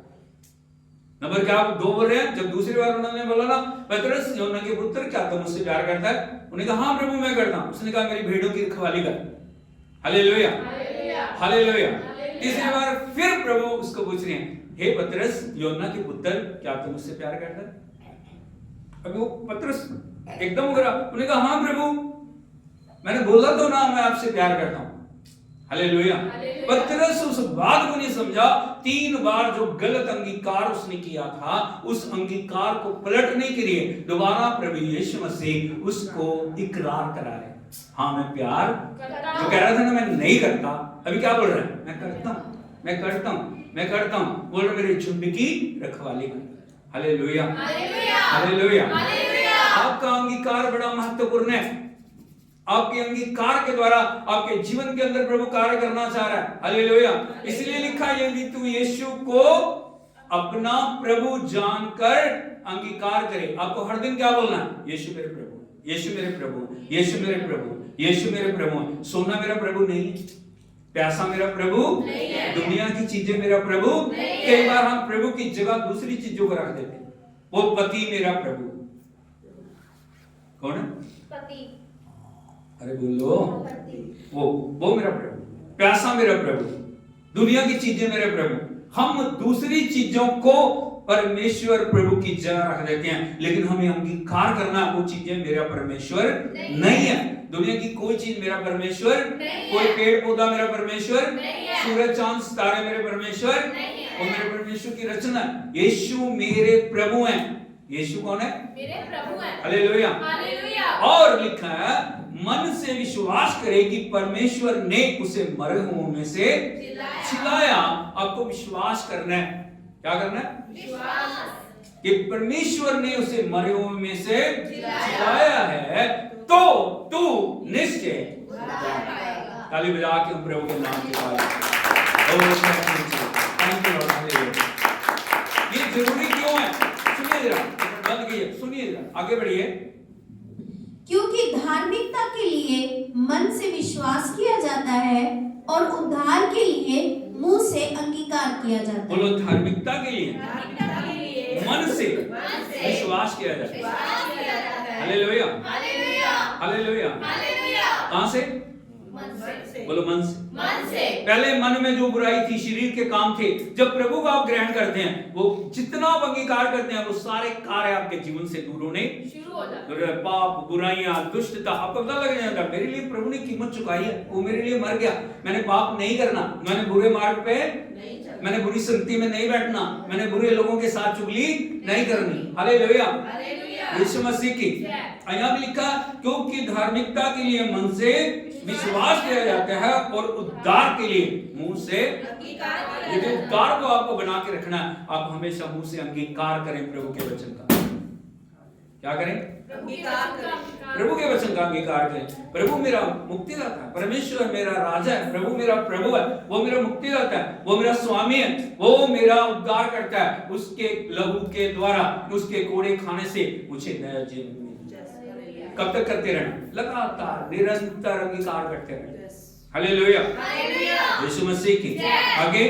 नंबर क्या 2 बोल रहे हैं। जब दूसरी बार उन्होंने बोला ना, पतरस योना के पुत्र, क्या तू मुझसे प्यार करता है? उन्होंने कहा हाँ प्रभु मैं करता हूं। उसने कहा मेरी भेड़ों की रखवाली कर। Hallelujah hallelujah. तीसरी बार फिर प्रभु उसको पूछ रहे हैं, हे पतरस योना के पुत्र, क्या तू मुझसे प्यार करता है? अभी वो पतरस एकदम उगरा। उन्होंने कहा हाँ प्रभु मैंने बोला तो ना मैं आपसे प्यार करता हूं। हालेलुया। पतरस उस बात को नहीं समझा। 3 बार जो गलत अंगीकार उसने किया था, उस अंगीकार को पलटने के लिए दोबारा प्रभु यीशु मसीह उसको इकरार करा रहे। हाँ मैं प्यार जो कह रहा था ना मैं नहीं करता, अभी क्या बोल रहा है? मैं करता हूं, मैं करता हूं, मैं करता हूं। बोल रहे मेरे झुंड की रखवाली कर। Hallelujah hallelujah. आपका अंगीकार बड़ा महत्वपूर्ण है। आपके अंगीकार के द्वारा आपके जीवन के अंदर प्रभु कार्य करना चाह रहा है। हालेलुया। इसलिए लिखा है, यदि तू यीशु को अपना प्रभु जानकर अंगीकार करे। आपको हर दिन क्या बोलना है? यीशु मेरे प्रभु, यीशु मेरे प्रभु, यीशु मेरे प्रभु, यीशु मेरे प्रभु। सोना मेरा प्रभु नहीं है, पैसा मेरा प्रभु नहीं है, दुनिया की चीजें मेरा प्रभु। कई बार हम प्रभु की जगह दूसरी चीजों को रख देते हैं। वो पति मेरा प्रभु। कौन है? पति। अरे बोलो, वो मेरा प्रभु, पैसा मेरा प्रभु, दुनिया की चीजें मेरे प्रभु। हम दूसरी चीजों को परमेश्वर प्रभु की जगह रख देते हैं, लेकिन हमें अंगीकार करना वो चीजें मेरा परमेश्वर नहीं है। दुनिया की कोई चीज मेरा परमेश्वर, कोई पेड़ पौधा मेरा परमेश्वर, सूरज चांद सितारे मेरे परमेश्वर, वो मेरे परमेश्वर की रचना है। यीशु मेरे प्रभु हैं। यीशु कौन है? मेरे प्रभु हैं। Hallelujah hallelujah. और लिखा है, मन से विश्वास करे कि परमेश्वर ने उसे मरे हुओं में से जिलाया। आपको विश्वास करना है। क्या करना है? विश्वास कि परमेश्वर ने उसे मरे हुओं में से जिलाया है, तो तू निश्चय ताली बजा के हम प्रभु के नाम की ये जरूरी क्यों है? सुनिए जरा, बंद कीजिए, सुनिए जरा, आगे बढ़िए। क्योंकि धार्मिकता के लिए मन से विश्वास किया जाता है और उद्धार के लिए मुंह से अंगीकार किया जाता है। बोलो, धार्मिकता के लिए मन से विश्वास किया जाता है। Hallelujah hallelujah. कहां से? बोलो, मन से। पहले मन में जो बुराई थी, शरीर के काम थे, जब प्रभु को आप ग्रहण करते हैं, वो जितना आप अंगीकार करते हैं, वो सारे कार्य आपके जीवन से दूर होने शुरू हो जाते हैं। पाप, बुराइयां, दुष्टता, आपको पता लग जाता है मेरे लिए प्रभु ने कीमत चुकाई है, वो मेरे लिए मर गया। मैंने पाप नहीं करना, मैंने बुरे मार्ग पे, मैंने बुरी संगति में नहीं बैठना, मैंने बुरे लोगों के साथ चुगली नहीं करनी। हालेलुया यीशु मसीह की। यहाँ भी लिखा, क्योंकि धार्मिकता के लिए मन से विश्वास किया जाता है और उद्धार के लिए मुंह से अंगीकार। ये उद्धार को आपको बना के रखना है। आप हमेशा मुंह से अंगीकार करें प्रभु के वचन का। क्या करें? प्रभु के वचन का अंगीकार करें। प्रभु मेरा मुक्तिदाता है, परमेश्वर मेरा राजा है, प्रभु मेरा प्रभु है, वो मेरा मुक्तिदाता है, वो मेरा स्वामी है, वो मेरा उद्धार करता है। उसके लहू के द्वारा, उसके कोड़े खाने से मुझे नया जीवन मिला। कब तक करते रहना? लगातार निरंतर अंगीकार करते रहना। हालेलुया यीशु मसीह की। आगे,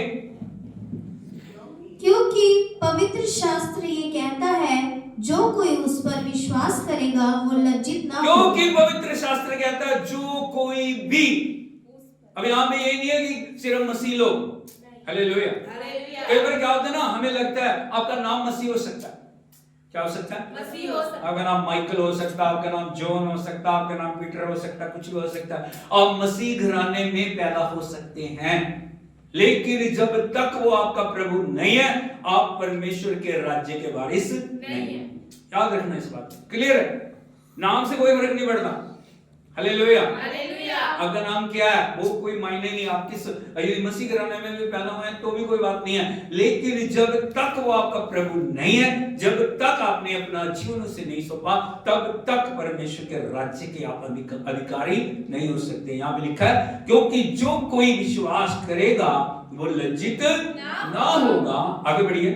क्योंकि पवित्र शास्त्र ये कहता है, जो कोई उस पर विश्वास करेगा वो लज्जित ना हो। क्योंकि पवित्र शास्त्र कहता है जो कोई भी, अब यहाँ पे ये नहीं है कि सिर्फ मसीह लोग, हालेलुया। कई बार क्या होता है ना, हमें लगता है आपका नाम मसीह हो सकता है, क्या हो सकता है? मसीह हो सकता है। आपका नाम माइकल हो सकता है, आपका नाम जॉन हो सकता है, आपका नाम पीटर हो सकता है, कुछ भी हो सकता है। आप मसीह घराने में पैदा हो सकते हैं, लेकिन जब तक वो आपका प्रभु नहीं है, आप परमेश्वर के राज्य के वारिस नहीं है। याद रखना इस बात, क्लियर है? नाम से कोई फर्क नहीं पड़ता, हालेलुया। आपका नाम क्या है वो कोई मायने नहीं, आप किस यदि मसीह घराने में भी पैदा हुए हैं तो भी कोई बात नहीं है, लेकिन जब तक वो आपका प्रभु नहीं है, जब तक आपने अपना जीवन उसे नहीं सौंपा, तब तक परमेश्वर के राज्य के आप अधिकारी नहीं हो सकते। यहाँ पे लिखा है क्योंकि जो कोई विश्वास करेगा वो लज्जित ना होगा। आगे बढ़िए।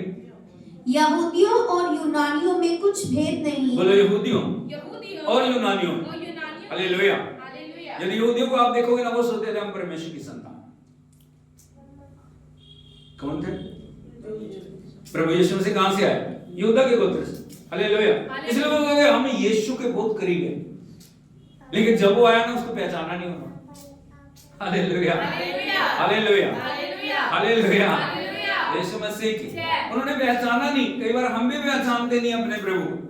यहूदियों और यूनानियों में कुछ भेद नहीं। बोलो यहूदियों और यूनानियों। हालेलुया। यदि यहूदियों को आप देखोगे ना, वो सोचते थे हम परमेश्वर की संतान। कौन थे? प्रभु यीशु मसीह कहां से आए? यहूदा के गोत्र से। हालेलुया। इसलिए वो कहते हम यीशु के बहुत करीब हैं, लेकिन जब वो आया ना उसको पहचाना नहीं उन्होंने। Hallelujah, hallelujah, hallelujah. Yeshu Masih की उन्होंने पहचाना नहीं। कई बार हम भी पहचानते नहीं अपने प्रभु को।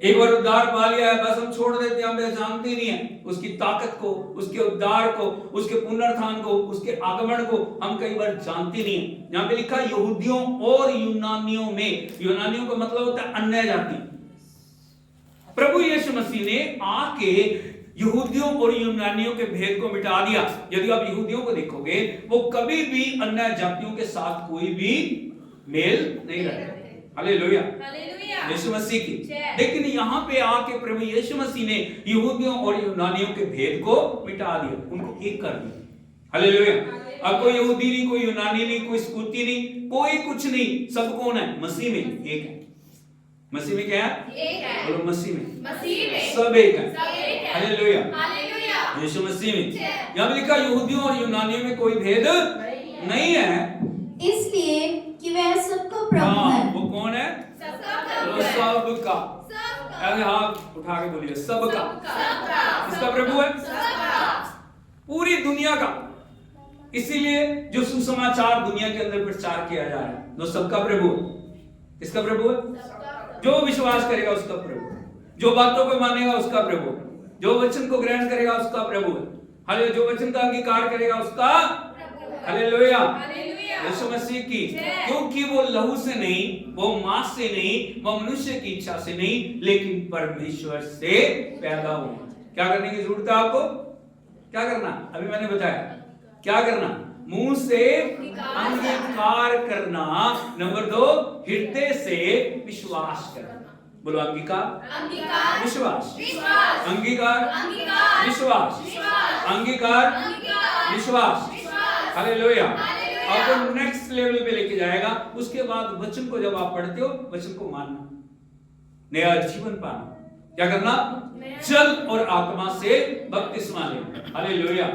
एक बार उद्धार पा लिया है, बस हम छोड़ देते हैं, हम पहचानते नहीं है उसकी ताकत को, उसके उद्धार को, उसके पुनरुत्थान को, उसके आगमन को हम कई बार जानते नहीं है। यहाँ पे लिखा यहूदियों और यूनानियों में, यूनानियों का मतलब होता है अन्य जाति। प्रभु यीशु मसीह ने आके यहूदियों और यूनानियों के भेद को मिटा दिया। यदि आप यहूदियों को देखोगे, वो कभी भी अन्य जातियों के साथ कोई भी मेल नहीं रखते। हालेलुया, यीशु मसीह की। लेकिन यहाँ पे आके प्रभु यीशु मसीह ने यहूदियों और यूनानियों के भेद को मिटा दिया, उनको एक कर दिया। हालेलुया। अब कोई यहूदी नहीं, कोई यूनानी नहीं, कोई स्कूती नहीं, कोई कुछ नहीं, सब कौन है? मसीह में एक है। मसीह में क्या है? एक है। बोलो मसीह में सब एक है। हालेलुया, यीशु मसीह में। यहाँ लिखा यहूदियों और यूनानियों में कोई भेद नहीं है, इसलिए कि वह सबका प्रभु है। वो कौन है? सबका। ऐसे हाथ उठा के बोलिए, सबका। किसका प्रभु है? पूरी दुनिया का। इसीलिए जो सुसमाचार दुनिया के अंदर प्रचार किया जा रहा है, वो सबका प्रभु है। किसका प्रभु है? जो विश्वास करेगा उसका प्रभु है, जो बातों को मानेगा उसका प्रभु है, जो वचन को ग्रहण करेगा उसका प्रभु है। हालेलुया। जो वचन का अंगीकार करेगा उसका। हालेलुया, यीशु मसीह की। क्योंकि वो लहू से नहीं, वो मांस से नहीं, वो मनुष्य की इच्छा से नहीं, लेकिन परमेश्वर से पैदा हुआ। क्या करने की जरूरत है आपको? क्या करना? अभी मैंने बताया क्या करना। मुंह से अंगीकार करना। नंबर 2, हृदय से विश्वास करना। बोलो अंगीकार, विश्वास, अंगीकार, विश्वास, अंगीकार, विश्वास। हालेलुया। आपको नेक्स्ट लेवल पे लेके जाएगा। उसके बाद वचन को जब आप पढ़ते हो, वचन को मानना, नया जीवन पाना। क्या करना? जल और आत्मा से बपतिस्मा लेना। हालेलुया,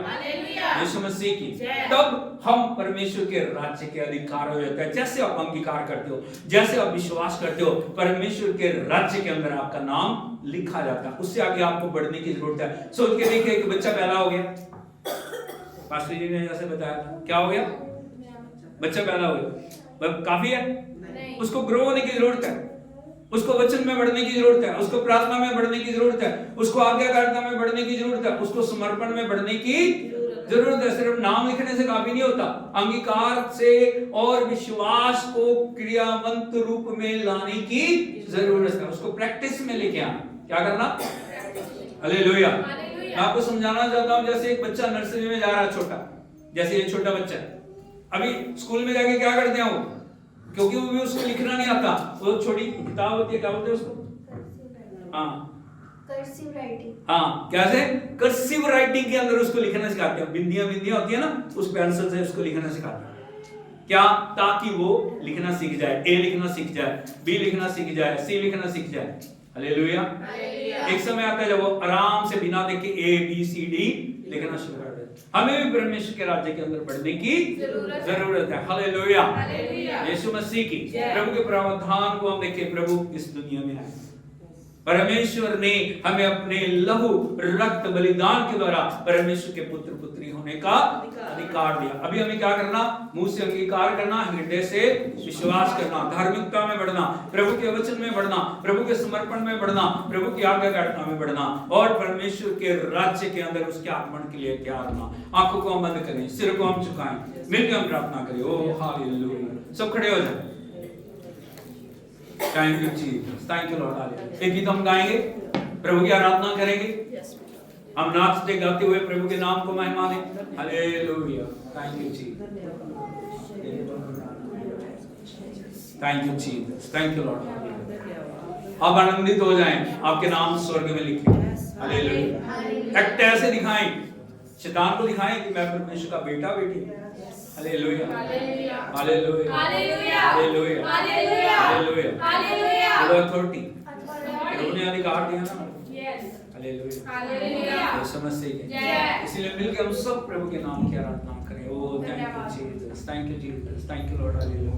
यीशु मसीह की। तब हम परमेश्वर के राज्य के अधिकार हो जाते हैं। जैसे आप अंगीकार करते हो, जैसे आप विश्वास करते हो, परमेश्वर के राज्य के अंदर आपका नाम लिखा जाता है। उससे आगे आपको बढ़ने की जरूरत है। सोच के देखिए कि बच्चा पैदा हो गया, पास्टर जी ने जैसे बताया, क्या हो गया? बच्चा पैदा हो गया, काफी है? उसको ग्रो होने की जरूरत है, उसको वचन में बढ़ने की जरूरत है, उसको प्रार्थना में बढ़ने की जरूरत है, उसको आज्ञाकारिता में बढ़ने की जरूरत है, उसको समर्पण में बढ़ने की जरूरत है। सिर्फ नाम लिखने से काफी नहीं होता, अंगीकार से और विश्वास को क्रियावंत रूप में लाने की जरूरत है। उसको प्रैक्टिस में लेके आना। क्या करना? हालेलुया। मैं आपको समझाना चाहता हूं, जैसे एक बच्चा नर्सरी में जा रहा है, छोटा, जैसे ये छोटा बच्चा है, अभी स्कूल में जाके क्या करते हैं वो? क्योंकि वो भी उसको लिखना नहीं आता, वो छोटी किताब होती है, क्या बोलते हैं उसको? Cursive writing. कैसे? कर्सिव राइटिंग के अंदर उसको लिखना सिखाते हैं। बिंदियां होती है ना, उस पेंसिल से उसको लिखना सिखाते हैं। क्या? ताकि वो लिखना सीख जाए, ए लिखना सीख जाए, बी लिखना सीख जाए, सी लिखना सीख जाए। हालेलुया। एक समय आता है जब वो आराम से बिना देखे A B C D लिखना शुरू कर दे। हमें भी परमेश्वर के राज्य के अंदर बढ़ने की जरूरत है। हालेलुया, यीशु मसीह की प्रभु के प्रावधान को हम देखें। प्रभु इस दुनिया में आए, परमेश्वर ने हमें अपने लहू रक्त बलिदान के द्वारा परमेश्वर के पुत्र पुत्री होने का अधिकार दिया। अभी हमें क्या करना? मुंह से अंगीकार करना, हृदय से विश्वास करना, धार्मिकता में बढ़ना, प्रभु के वचन में बढ़ना, प्रभु के समर्पण में बढ़ना, प्रभु की आज्ञाकारिता में बढ़ना और परमेश्वर के राज्य के अंदर उसके आगमन के लिए तैयार होना। आंखों को हम बंद करें, सिर को हम झुकाएं, मिलकर हम प्रार्थना करें। ओ हालेलुया, सब खड़े हो जाए। Thank you Jesus, thank you Lord. एक गीत हम गाएंगे, प्रभु की आराधना करेंगे, हम नाचते गाते हुए प्रभु के नाम को महिमा दें। Hallelujah, thank you Jesus, thank you Jesus, thank you Lord. आप आनंदित हो जाएं, आपके नाम स्वर्ग में लिखे। हालेलुया, एक्ट ऐसे दिखाएं, शैतान को दिखाएं कि मैं परमेश्वर का बेटा बेटी हूं। Hallelujah, hallelujah, hallelujah, hallelujah, hallelujah, hallelujah. Authority प्रभु ने अधिकार दिया ना। Hallelujah, hallelujah, Yeshu Masih. इसलिए मिलकर हम सब प्रभु के नाम की आराधना करें। Oh thank you Jesus, thank you Jesus, thank you Lord. Hallelujah.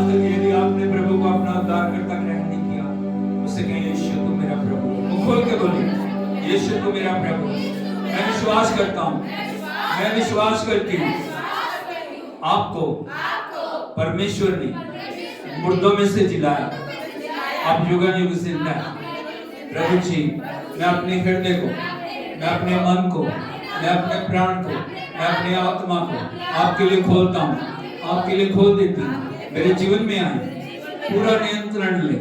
तक यदि आपने प्रभु को अपना उद्धारकर्ता ग्रहण नहीं किया, उससे कहें यीशु तू मेरा प्रभु। वो खोल के बोलिए यीशु तू मेरा प्रभु। मैं विश्वास करता हूँ, मैं विश्वास करती हूँ आपको परमेश्वर ने मुर्दों में से जिलाया, आप युग युग जिंदा है। प्रभु जी, मैं अपने हृदय को, मैं अपने मन को, मैं अपने प्राण को, मैं अपनी आत्मा को आपके लिए खोलता हूँ, आपके लिए खोल देती हूँ। मेरे जीवन में आए, पूरा नियंत्रण ले,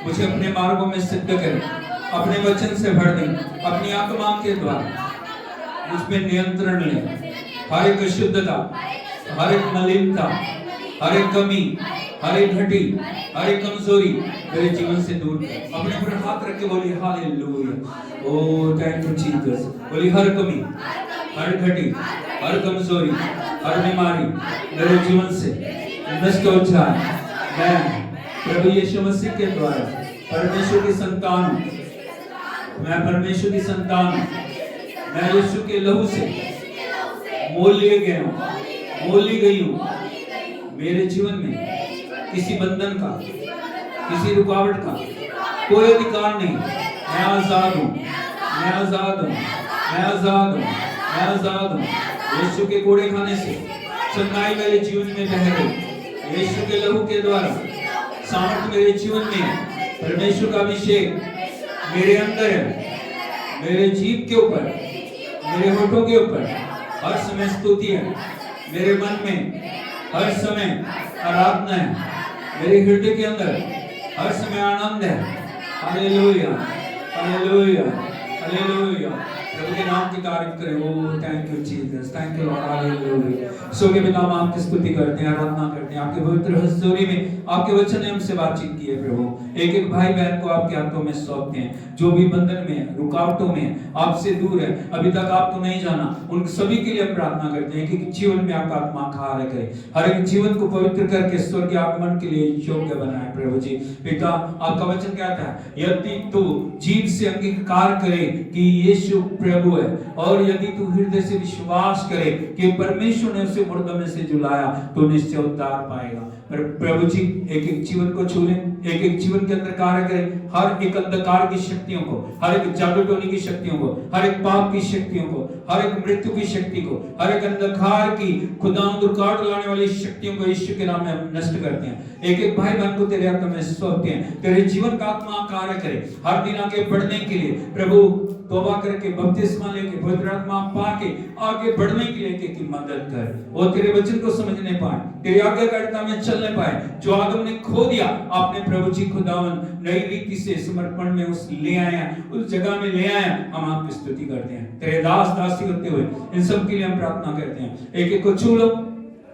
मुझे अपने मार्गों में सिद्ध करें, अपने वचन से भर दें, अपनी आत्मा के द्वारा उसमें नियंत्रण ले। हर एक अशुद्धता, हर एक मलिनता, हर एक कमी, हर एक घटी, हर एक कमजोरी मेरे जीवन से दूर कर। अपने ऊपर हाथ रख के बोलिए hallelujah, oh thank you Jesus. बोलिए हर कमी, हर घटी, हर कमजोरी, हर बीमारी मेरे जीवन से नष्ट हो जाए। मैं प्रभु यीशु मसीह के द्वारा परमेश्वर की संतान हूं, मैं परमेश्वर की संतान हूं। मैं यीशु के लहू से मोल लिए गया हूं, मोल ली गई हूं। मेरे जीवन में किसी बंधन का, किसी रुकावट का कोई अधिकार नहीं। मैं आजाद हूं, मैं आजाद हूं, मैं आजाद हूं, मैं आजाद हूं। यीशु के कोड़े खाने से चंगाई मेरे जीवन में बह गई। यीशु के लहू के द्वारा सामर्थ मेरे जीवन में, परमेश्वर का अभिषेक मेरे अंदर है। मेरे जीभ के ऊपर, मेरे होठों के ऊपर हर समय स्तुति है। मेरे मन में हर समय आराधना है। मेरे हृदय के अंदर हर समय आनंद है। Hallelujah, hallelujah, hallelujah. प्रभु के नाम की तारीफ करें। Oh thank you Jesus, thank you Lord, hallelujah. सो के पिता हम आपकी स्तुति करते हैं, आराधना करते हैं। आपके पवित्र हजूरी में आपके वचन ने हमसे बातचीत की है प्रभु। एक एक भाई बहन को आपके हाथों में सौंपते हैं, जो भी बंधन में है, रुकावटों में है, आपसे दूर है, अभी तक आपको नहीं जाना, उन सभी के लिए हम प्रार्थना करते हैं कि जीवन में आपका आत्मा कार्य करे, हर एक जीवन को पवित्र करके स्वर्ग के आगमन के लिए योग्य बनाए प्रभु जी। पिता आपका वचन कहता है यदि तू जीव से अंगीकार करे कि यीशु प्रभु है, और यदि तू हृदय से विश्वास करे कि परमेश्वर ने उसे मुर्दों में से जुलाया, तो निश्चय उद्धार पाएगा। पर प्रभु जी एक एक जीवन को छू लें, एक एक जीवन के अंदर कार्य करें। हर एक अंधकार की शक्तियों को, हर एक जादू टोनी की शक्तियों को, हर एक पाप की शक्तियों को, हर एक मृत्यु की शक्ति को, हर एक अंधकार की खुदा रुकावट लाने वाली शक्तियों को यीशु के नाम में हम नष्ट करते हैं। एक एक भाई बहन को तेरे हाथ में सौंपते हैं। तेरे जीवन का आत्मा कार्य करे हर दिन आगे बढ़ने के लिए प्रभु। तौबा करके बपतिस्मा लेके पवित्र आत्मा पाके आगे बढ़ने के लिए की मदद कर, और तेरे वचन को समझने पाए, तेरी आज्ञाकारिता में चलने पाए। जो आदम ने खो दिया, आपने प्रभु जी खुदावन नई रीति से समर्पण में उस ले आया, उस जगह में ले आया। हम आपकी स्तुति करते हैं। तेरे दास दासी करते हुए इन सब के लिए हम प्रार्थना करते हैं। एक एक को छू लो,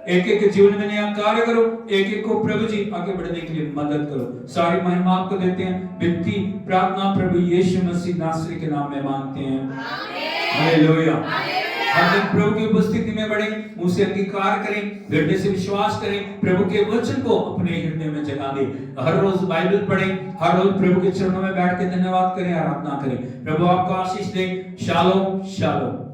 एक एक जीवन में नया कार्य करो, एक एक को प्रभु जी आगे बढ़ने के लिए मदद करो। सारी महिमा आपको देते हैं। विनती प्रार्थना प्रभु यीशु मसीह नासरी के नाम में मांगते हैं, हालेलुया। हर दिन प्रभु की उपस्थिति में बढ़े, मुंह से अंगीकार करें, हृदय से विश्वास करें, प्रभु के वचन को अपने हृदय में जगा दें। हर रोज बाइबल पढ़ें, हर रोज प्रभु के चरणों में बैठ के धन्यवाद करें, आराधना करें। प्रभु आपको आशीष दे। Shalom shalom.